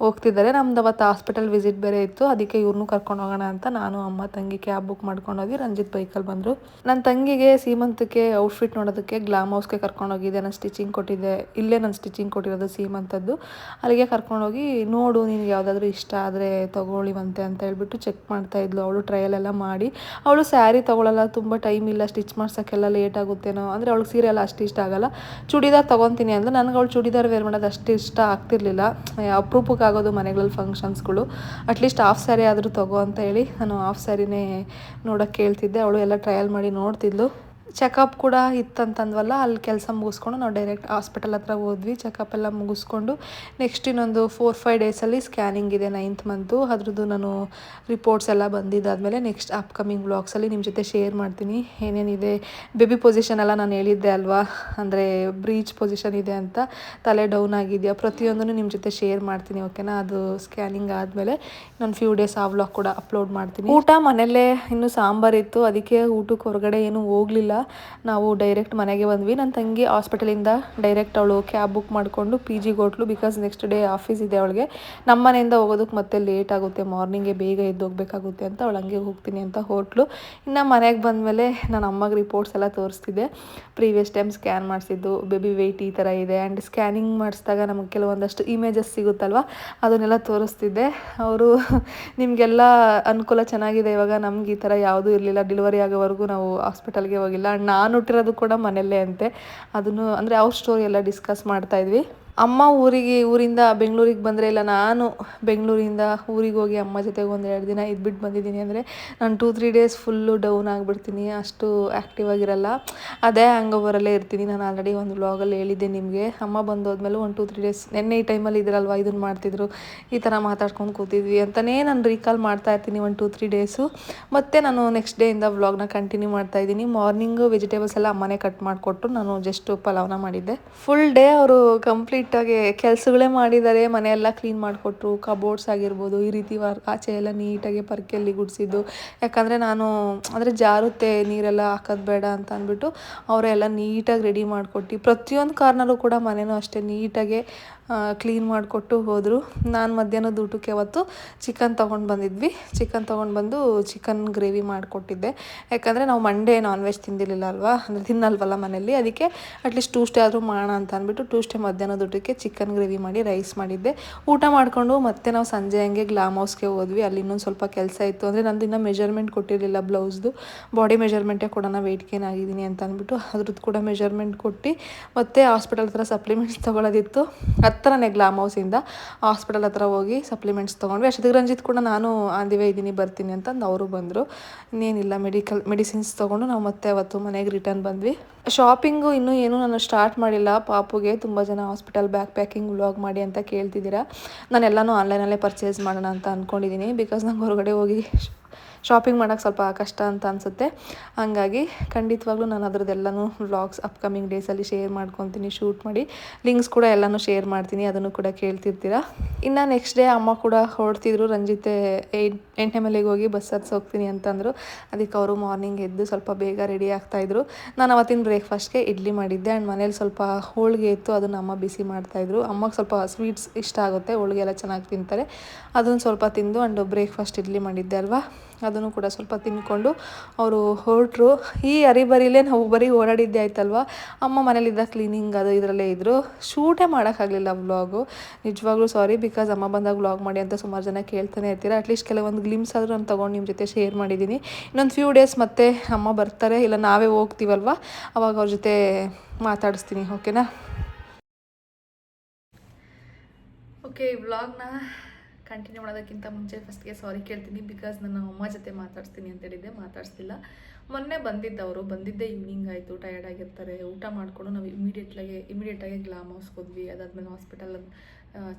ಹೋಗ್ತಿದ್ದಾರೆ. ನಮ್ದು ಅವತ್ತು ಹಾಸ್ಪಿಟಲ್ ವಿಸಿಟ್ ಬೇರೆ ಇತ್ತು, ಅದಕ್ಕೆ ಇವ್ರನ್ನೂ ಕರ್ಕೊಂಡು ಹೋಗೋಣ ಅಂತ ನಾನು ಅಮ್ಮ ತಂಗಿ ಕ್ಯಾಬ್ ಬುಕ್ ಮಾಡ್ಕೊಂಡೋಗಿ ರಂಜಿತ್ ಬೈಕಲ್ಲಿ ಬಂದರು. ನನ್ನ ತಂಗಿಗೆ ಸೀಮಂತಕ್ಕೆ ಔಟ್ಫಿಟ್ ನೋಡೋದಕ್ಕೆ ಗ್ಲಾಮ್ ಹೌಸ್ಗೆ ಕರ್ಕೊಂಡೋಗಿದ್ದೆ. ನಾನು ಸ್ಟಿಚಿಂಗ್ ಕೊಟ್ಟಿದ್ದೆ, ಇಲ್ಲೇ ನಾನು ಸ್ಟಿಚಿಂಗ್ ಕೊಟ್ಟಿರೋದು ಸೀಮಂತದ್ದು. ಅಲ್ಲಿಗೆ ಕರ್ಕೊಂಡೋಗಿ, ನೋಡು ನಿನಗೆ ಯಾವುದಾದ್ರೂ ಇಷ್ಟ ಆದರೆ ತೊಗೊಳ್ಳಿವಂತೆ ಅಂತ ಹೇಳ್ಬಿಟ್ಟು ಚೆಕ್ ಮಾಡ್ತಾಯಿದ್ಲು. ಅವಳು ಟ್ರಯಲೆಲ್ಲ ಮಾಡಿ, ಅವಳು ಸ್ಯಾರಿ ತೊಗೊಳ್ಳಲ್ಲ, ತುಂಬ ಟೈಮ್ ಇಲ್ಲ, ಸ್ಟಿಚ್ ಮಾಡ್ಸೋಕ್ಕೆಲ್ಲ ಲೇಟ್ ಆಗುತ್ತೇನೋ, ಅಂದರೆ ಅವಳಿಗೆ ಸೀರೆ ಎಲ್ಲ ಅಷ್ಟು ಇಷ್ಟ ಆಗೋಲ್ಲ. ಚೂಡಿದಾರ್ ತೊಗೊತೀನಿ ಅಂದರೆ ನನಗೆ ಅವಳು ಚೂಡಿದಾರ್ ವೇರ್ ಮಾಡೋದು ಅಷ್ಟು ಇಷ್ಟ ಆಗ್ತಿರ್ಲಿಲ್ಲ. ಅಪರೂಪಕ್ಕೆ ಆಗೋದು ಮನೆಗಳಲ್ಲಿ ಫಂಕ್ಷನ್ಸ್ಗಳು. ಅಟ್ಲೀಸ್ಟ್ ಹಾಫ್ ಸ್ಯಾರಿ ಆದರೂ ತೊಗೋ ಅಂತ ಹೇಳಿ ನಾನು ಹಾಫ್ ಸ್ಯಾರಿನೇ ನೋಡೋಕ್ಕೆ ಕೇಳ್ತಿದ್ದೆ. ಅವಳು ಎಲ್ಲ ಟ್ರಯಲ್ ಮಾಡಿ ನೋಡ್ತಿದ್ಲು. ಚೆಕಪ್ ಕೂಡ ಇತ್ತಂತಂದ್ವಲ್ಲ, ಅಲ್ಲಿ ಕೆಲಸ ಮುಗಿಸ್ಕೊಂಡು ನಾವು ಡೈರೆಕ್ಟ್ ಹಾಸ್ಪಿಟಲ್ ಹತ್ರ ಹೋದ್ವಿ. ಚೆಕಪ್ ಎಲ್ಲ ಮುಗಿಸ್ಕೊಂಡು ನೆಕ್ಸ್ಟ್ ಇನ್ನೊಂದು 4-5 ಡೇಸಲ್ಲಿ ಸ್ಕ್ಯಾನಿಂಗ್ ಇದೆ 9th ಮಂತು. ಅದ್ರದ್ದು ನಾನು ರಿಪೋರ್ಟ್ಸ್ ಎಲ್ಲ ಬಂದಿದ್ದಾದಮೇಲೆ ನೆಕ್ಸ್ಟ್ ಅಪ್ಕಮಿಂಗ್ ವ್ಲಾಗ್ಸಲ್ಲಿ ನಿಮ್ಮ ಜೊತೆ ಶೇರ್ ಮಾಡ್ತೀನಿ ಏನೇನಿದೆ. ಬೇಬಿ ಪೊಸಿಷನ್ ಎಲ್ಲ ನಾನು ಹೇಳಿದ್ದೆ ಅಲ್ವಾ, ಅಂದರೆ ಬ್ರೀಚ್ ಪೊಸಿಷನ್ ಇದೆ ಅಂತ, ತಲೆ ಡೌನ್ ಆಗಿದೆಯಾ, ಪ್ರತಿಯೊಂದನ್ನು ನಿಮ್ಮ ಜೊತೆ ಶೇರ್ ಮಾಡ್ತೀನಿ, ಓಕೆನಾ. ಅದು ಸ್ಕ್ಯಾನಿಂಗ್ ಆದಮೇಲೆ ನಾನು ಫ್ಯೂ ಡೇಸ್ ಆ ವ್ಲಾಗ್ ಕೂಡ ಅಪ್ಲೋಡ್ ಮಾಡ್ತೀನಿ. ಊಟ ಮನೆಯಲ್ಲೇ ಇನ್ನೂ ಸಾಂಬಾರಿತ್ತು, ಅದಕ್ಕೆ ಊಟಕ್ಕೆ ಹೊರಗಡೆ ಏನೂ ಹೋಗಲಿಲ್ಲ. ನಾವು ಡೈರೆಕ್ಟ್ ಮನೆಗೆ ಬಂದ್ವಿ. ನನ್ನ ತಂಗಿ ಹಾಸ್ಪಿಟಲಿಂದ ಡೈರೆಕ್ಟ್ ಅವಳು ಕ್ಯಾಬ್ ಬುಕ್ ಮಾಡಿಕೊಂಡು PGಗೆ ಹೊರಟ್ಲು. ಬಿಕಾಸ್ ನೆಕ್ಸ್ಟ್ ಡೇ ಆಫೀಸ್ ಇದೆ ಅವಳಿಗೆ. ನಮ್ಮ ಮನೆಯಿಂದ ಹೋಗೋದಕ್ಕೆ ಮತ್ತೆ ಲೇಟ್ ಆಗುತ್ತೆ, ಮಾರ್ನಿಂಗೇ ಬೇಗ ಎದ್ದು ಹೋಗಬೇಕಾಗುತ್ತೆ ಅಂತ ಅವಳು ಹಂಗೆ ಹೋಗ್ತೀನಿ ಅಂತ ಹೊರಟ್ಲು. ಇನ್ನು ಮನೆಗೆ ಬಂದಮೇಲೆ ನಾನು ಅಮ್ಮಗೆ ರಿಪೋರ್ಟ್ಸ್ ಎಲ್ಲ ತೋರಿಸ್ತಿದ್ದೆ. ಪ್ರೀವಿಯಸ್ ಟೈಮ್ ಸ್ಕ್ಯಾನ್ ಮಾಡಿಸಿದ್ದು, ಬೇಬಿ ವೆಯ್ಟ್ ಈ ಥರ ಇದೆ. ಆ್ಯಂಡ್ ಸ್ಕ್ಯಾನಿಂಗ್ ಮಾಡಿಸಿದಾಗ ನಮಗೆ ಕೆಲವೊಂದಷ್ಟು ಇಮೇಜಸ್ ಸಿಗುತ್ತಲ್ವ, ಅದನ್ನೆಲ್ಲ ತೋರಿಸ್ತಿದ್ದೆ. ಅವರು ನಿಮಗೆಲ್ಲ ಅನುಕೂಲ ಚೆನ್ನಾಗಿದೆ ಇವಾಗ, ನಮ್ಗೆ ಈ ಥರ ಯಾವುದೂ ಇರಲಿಲ್ಲ, ಡೆಲಿವರಿ ಆಗೋವರೆಗೂ ನಾವು ಹಾಸ್ಪಿಟಲ್ಗೆ ಹೋಗಿಲ್ಲ. ನಾನು ಹುಟ್ಟಿರೋದು ಕೂಡ ಮನೆಯಲ್ಲೇ ಅಂತೆ. ಅದನ್ನು ಅಂದರೆ ಅವ್ರ ಸ್ಟೋರಿ ಎಲ್ಲ ಡಿಸ್ಕಸ್ ಮಾಡ್ತಾಯಿದ್ವಿ. ಅಮ್ಮ ಊರಿಂದ ಬೆಂಗಳೂರಿಗೆ ಬಂದರೆ, ಇಲ್ಲ ನಾನು ಬೆಂಗಳೂರಿಂದ ಊರಿಗೆ ಹೋಗಿ ಅಮ್ಮ ಜೊತೆಗೆ 1-2 ದಿನ ಇದ್ಬಿಟ್ಟು ಬಂದಿದ್ದೀನಿ ಅಂದರೆ ನಾನು 2-3 ಡೇಸ್ ಫುಲ್ಲು ಡೌನ್ ಆಗಿಬಿಡ್ತೀನಿ, ಅಷ್ಟು ಆ್ಯಕ್ಟಿವ್ ಆಗಿರಲ್ಲ. ಅದೇ ಹ್ಯಾಂಗ್ ಓವರಲ್ಲೇ ಇರ್ತೀನಿ. ನಾನು ಆಲ್ರೆಡಿ ಒಂದು ವ್ಲಾಗಲ್ಲಿ ಹೇಳಿದ್ದೆ ನಿಮಗೆ. ಅಮ್ಮ ಬಂದೋದ್ಮೇಲೆ 1-2-3 ಡೇಸ್ ನೆನ್ನೆ ಈ ಟೈಮಲ್ಲಿ ಇದ್ರಲ್ವ, ಇದನ್ನು ಮಾಡ್ತಿದ್ರು, ಈ ಥರ ಮಾತಾಡ್ಕೊಂಡು ಕೂತಿದ್ವಿ ಅಂತಲೇ ನಾನು ರೀಕಾಲ್ ಮಾಡ್ತಾ ಇರ್ತೀನಿ 1-2-3 ಡೇಸು. ಮತ್ತು ನಾನು ನೆಕ್ಸ್ಟ್ ಡೇಯಿಂದ ವ್ಲಾಗ್ನ ಕಂಟಿನ್ಯೂ ಮಾಡ್ತಾಯಿದ್ದೀನಿ. ಮಾರ್ನಿಂಗು ವೆಜಿಟೇಬಲ್ಸ್ ಎಲ್ಲ ಅಮ್ಮನೇ ಕಟ್ ಮಾಡಿಕೊಟ್ಟು ನಾನು ಜಸ್ಟ್ ಪಲಾವ್ನ ಮಾಡಿದ್ದೆ. ಫುಲ್ ಡೇ ಅವರು ಕಂಪ್ಲೀಟಾಗಿ ಕೆಲಸಗಳೇ ಮಾಡಿದ್ದಾರೆ. ಮನೆಯೆಲ್ಲ ಕ್ಲೀನ್ ಮಾಡಿಕೊಟ್ರು, ಕಬೋರ್ಡ್ಸ್ ಆಗಿರ್ಬೋದು, ಈ ರೀತಿ ಆಚೆ ಎಲ್ಲ ನೀಟಾಗಿ ಪರ್ಕೆಯಲ್ಲಿ ಗುಡಿಸಿದ್ದು. ಯಾಕಂದರೆ ನಾನು ಅಂದರೆ ಜಾರುತ್ತೆ ನೀರೆಲ್ಲ ಹಾಕೋದು ಬೇಡ ಅಂತ ಅಂದ್ಬಿಟ್ಟು ಅವರೆಲ್ಲ ನೀಟಾಗಿ ರೆಡಿ ಮಾಡಿಕೊಟ್ಟು, ಪ್ರತಿಯೊಂದು ಕಾರ್ನರು ಕೂಡ ಮನೆಯೂ ಅಷ್ಟೇ ನೀಟಾಗೆ ಕ್ಲೀನ್ ಮಾಡಿಕೊಟ್ಟು ಹೋದರು. ನಾನು ಮಧ್ಯಾಹ್ನದ ಊಟಕ್ಕೆ ಅವತ್ತು ಚಿಕನ್ ತೊಗೊಂಡು ಬಂದಿದ್ವಿ. ಚಿಕನ್ ತೊಗೊಂಡು ಬಂದು ಚಿಕನ್ ಗ್ರೇವಿ ಮಾಡಿಕೊಟ್ಟಿದ್ದೆ. ಯಾಕಂದರೆ ನಾವು ಮಂಡೇ ನಾನ್ ವೆಜ್ ತಿಂದಿರಲಿಲ್ಲ ಅಲ್ವಾ, ಅಂದರೆ ತಿನ್ನಲ್ವಲ್ಲ ಮನೇಲಿ. ಅದಕ್ಕೆ ಅಟ್ಲೀಸ್ಟ್ ಟ್ಯೂಸ್ಡೇ ಆದರೂ ಮಾಡೋಣ ಅಂತ ಅಂದ್ಬಿಟ್ಟು ಟ್ಯೂಸ್ಡೇ ಮಧ್ಯಾಹ್ನದ ಊಟಕ್ಕೆ ಚಿಕನ್ ಗ್ರೇವಿ ಮಾಡಿ ರೈಸ್ ಮಾಡಿದ್ದೆ. ಊಟ ಮಾಡಿಕೊಂಡು ಮತ್ತೆ ನಾವು ಸಂಜೆ ಹಂಗೆ ಗ್ಲಾಮ್ ಹೌಸ್ಗೆ ಹೋದ್ವಿ. ಅಲ್ಲಿ ಇನ್ನೊಂದು ಸ್ವಲ್ಪ ಕೆಲಸ ಇತ್ತು. ಅಂದರೆ ನಂದು ಇನ್ನೂ ಮೆಜರ್ಮೆಂಟ್ ಕೊಟ್ಟಿರಲಿಲ್ಲ ಬ್ಲೌಸ್ದು, ಬಾಡಿ ಮೆಜರ್ಮೆಂಟೇ ಕೊಡೋಣ, ವೆಯ್ಟ್ ಗೇನ್ ಆಗಿದ್ದೀನಿ ಅಂತ ಅಂದ್ಬಿಟ್ಟು ಅದ್ರದ್ದು ಕೂಡ ಮೆಜರ್ಮೆಂಟ್ ಕೊಟ್ಟು ಮತ್ತೆ ಹಾಸ್ಪಿಟಲ್ ಹತ್ರ ಸಪ್ಲಿಮೆಂಟ್ಸ್ ತೊಗೊಳೋದಿತ್ತು. ಹತ್ರನೇ ಗ್ಲಾಮ್ ಹೌಸಿಂದ ಹಾಸ್ಪಿಟಲ್ ಹತ್ರ ಹೋಗಿ ಸಪ್ಲಿಮೆಂಟ್ಸ್ ತೊಗೊಂಡ್ವಿ. ಅಷ್ಟೊತ್ತಿಗೆ ರಂಜಿತ್ ಕೂಡ ನಾನು ಆಂದಿವೇ ಇದ್ದೀನಿ ಬರ್ತೀನಿ ಅಂತಂದು ಅವರು ಬಂದರು. ಇನ್ನೇನಿಲ್ಲ, ಮೆಡಿಸಿನ್ಸ್ ತೊಗೊಂಡು ನಾವು ಮತ್ತೆ ಅವತ್ತು ಮನೆಗೆ ರಿಟರ್ನ್ ಬಂದ್ವಿ. ಶಾಪಿಂಗು ಇನ್ನೂ ಏನೂ ನಾನು ಸ್ಟಾರ್ಟ್ ಮಾಡಿಲ್ಲ. ಪಾಪುಗೆ ತುಂಬ ಜನ ಹಾಸ್ಪಿಟಲ್ ಬ್ಯಾಗ್ ಪ್ಯಾಕಿಂಗ್ ವ್ಲಾಗ್ ಮಾಡಿ ಅಂತ ಕೇಳ್ತಿದ್ದೀರಾ. ನಾನು ಎಲ್ಲನೂ ಆನ್ಲೈನಲ್ಲೇ ಪರ್ಚೇಸ್ ಮಾಡೋಣ ಅಂತ ಅಂದ್ಕೊಂಡಿದ್ದೀನಿ. ಬಿಕಾಸ್ ನಂಗೆ ಹೊರಗಡೆ ಹೋಗಿ ಶಾಪಿಂಗ್ ಮಾಡೋಕ್ಕೆ ಸ್ವಲ್ಪ ಕಷ್ಟ ಅಂತ ಅನಿಸುತ್ತೆ. ಹಾಗಾಗಿ ಖಂಡಿತವಾಗ್ಲೂ ನಾನು ಅದರದ್ದೆಲ್ಲನೂ ವ್ಲಾಗ್ಸ್ ಅಪ್ಕಮಿಂಗ್ ಡೇಸಲ್ಲಿ ಶೇರ್ ಮಾಡ್ಕೊತೀನಿ, ಶೂಟ್ ಮಾಡಿ ಲಿಂಕ್ಸ್ ಕೂಡ ಎಲ್ಲನೂ ಶೇರ್ ಮಾಡ್ತೀನಿ, ಅದನ್ನು ಕೂಡ ಕೇಳ್ತಿರ್ತೀರ. ಇನ್ನು ನೆಕ್ಸ್ಟ್ ಡೇ ಅಮ್ಮ ಕೂಡ ಹೊರಡ್ತಿದ್ರು. ರಂಜಿತೆ 8ನೇ ಮೈಲಿಗೆ ಹೋಗಿ ಬಸ್ ಹತ್ಸಿ ಹೋಗ್ತೀನಿ ಅಂತಂದರು. ಅದಕ್ಕೆ ಅವರು ಮಾರ್ನಿಂಗ್ ಎದ್ದು ಸ್ವಲ್ಪ ಬೇಗ ರೆಡಿ ಆಗ್ತಾಯಿದ್ರು. ನಾನು ಅವತ್ತಿನ ಬ್ರೇಕ್ಫಾಸ್ಟ್ಗೆ ಇಡ್ಲಿ ಮಾಡಿದ್ದೆ. ಆ್ಯಂಡ್ ಮನೇಲಿ ಸ್ವಲ್ಪ ಹೋಳಿಗೆ ಇತ್ತು, ಅದನ್ನು ಅಮ್ಮ ಬಿಸಿ ಮಾಡ್ತಾಯಿದ್ರು. ಅಮ್ಮಗೆ ಸ್ವಲ್ಪ ಸ್ವೀಟ್ಸ್ ಇಷ್ಟ ಆಗುತ್ತೆ, ಹೋಳಿಗೆ ಎಲ್ಲ ಚೆನ್ನಾಗಿ ತಿಂತಾರೆ. ಅದನ್ನು ಸ್ವಲ್ಪ ತಿಂದು ಆ್ಯಂಡ್ ಬ್ರೇಕ್ಫಾಸ್ಟ್ ಇಡ್ಲಿ ಮಾಡಿದ್ದೆ ಅಲ್ವಾ, ಅದನ್ನು ಕೂಡ ಸ್ವಲ್ಪ ತಿಂದ್ಕೊಂಡು ಅವರು ಹೊರಟರು. ಈ ಹರಿಬರಿಲೇ ನಾವು ಬರೀ ಓಡಾಡಿದ್ದೆ ಆಯ್ತಲ್ವ. ಅಮ್ಮ ಮನೇಲಿದ್ದ ಕ್ಲೀನಿಂಗ್ ಅದು ಇದರಲ್ಲೇ ಇದ್ದರು. ಶೂಟೇ ಮಾಡೋಕ್ಕಾಗಲಿಲ್ಲ ವ್ಲಾಗು. ನಿಜವಾಗ್ಲೂ ಸಾರಿ, ಬಿಕಾಸ್ ಅಮ್ಮ ಬಂದಾಗ ವ್ಲಾಗ್ ಮಾಡಿ ಅಂತ ಸುಮಾರು ಜನ ಕೇಳ್ತಾನೆ ಇರ್ತೀರ. ಅಟ್ಲೀಸ್ಟ್ ಕೆಲವೊಂದು ಗ್ಲಿಮ್ಸ್ ಆದರೂ ನಾನು ತೊಗೊಂಡು ನಿಮ್ಮ ಜೊತೆ ಶೇರ್ ಮಾಡಿದ್ದೀನಿ. ಇನ್ನೊಂದು ಫ್ಯೂ ಡೇಸ್ ಮತ್ತೆ ಅಮ್ಮ ಬರ್ತಾರೆ, ಇಲ್ಲ ನಾವೇ ಹೋಗ್ತೀವಲ್ವ, ಅವಾಗ ಅವ್ರ ಜೊತೆ ಮಾತಾಡಿಸ್ತೀನಿ. ಓಕೆನಾ? ಓಕೆ, ವ್ಲಾಗ್ನ ಕಂಟಿನ್ಯೂ ಮಾಡೋದಕ್ಕಿಂತ ಮುಂಚೆ ಫಸ್ಟ್ಗೆ ಸಾರಿ ಕೇಳ್ತೀನಿ. ಬಿಕಾಸ್ ನಾನು ಅಮ್ಮ ಜೊತೆ ಮಾತಾಡ್ತೀನಿ ಅಂತ ಹೇಳಿದ್ದೆ, ಮಾತಾಡಿಸ್ತಿಲ್ಲ. ಮೊನ್ನೆ ಬಂದಿದ್ದೆ ಈವ್ನಿಂಗ್ ಆಯಿತು, ಟಯರ್ಡ್ ಆಗಿರ್ತಾರೆ. ಊಟ ಮಾಡಿಕೊಂಡು ನಾವು ಇಮಿಡಿಯೇಟಾಗಿ ಗ್ಲಾಮ್ ಹೌಸ್ಗೆ ಹೋದ್ವಿ. ಅದಾದಮೇಲೆ ಹಾಸ್ಪಿಟಲ್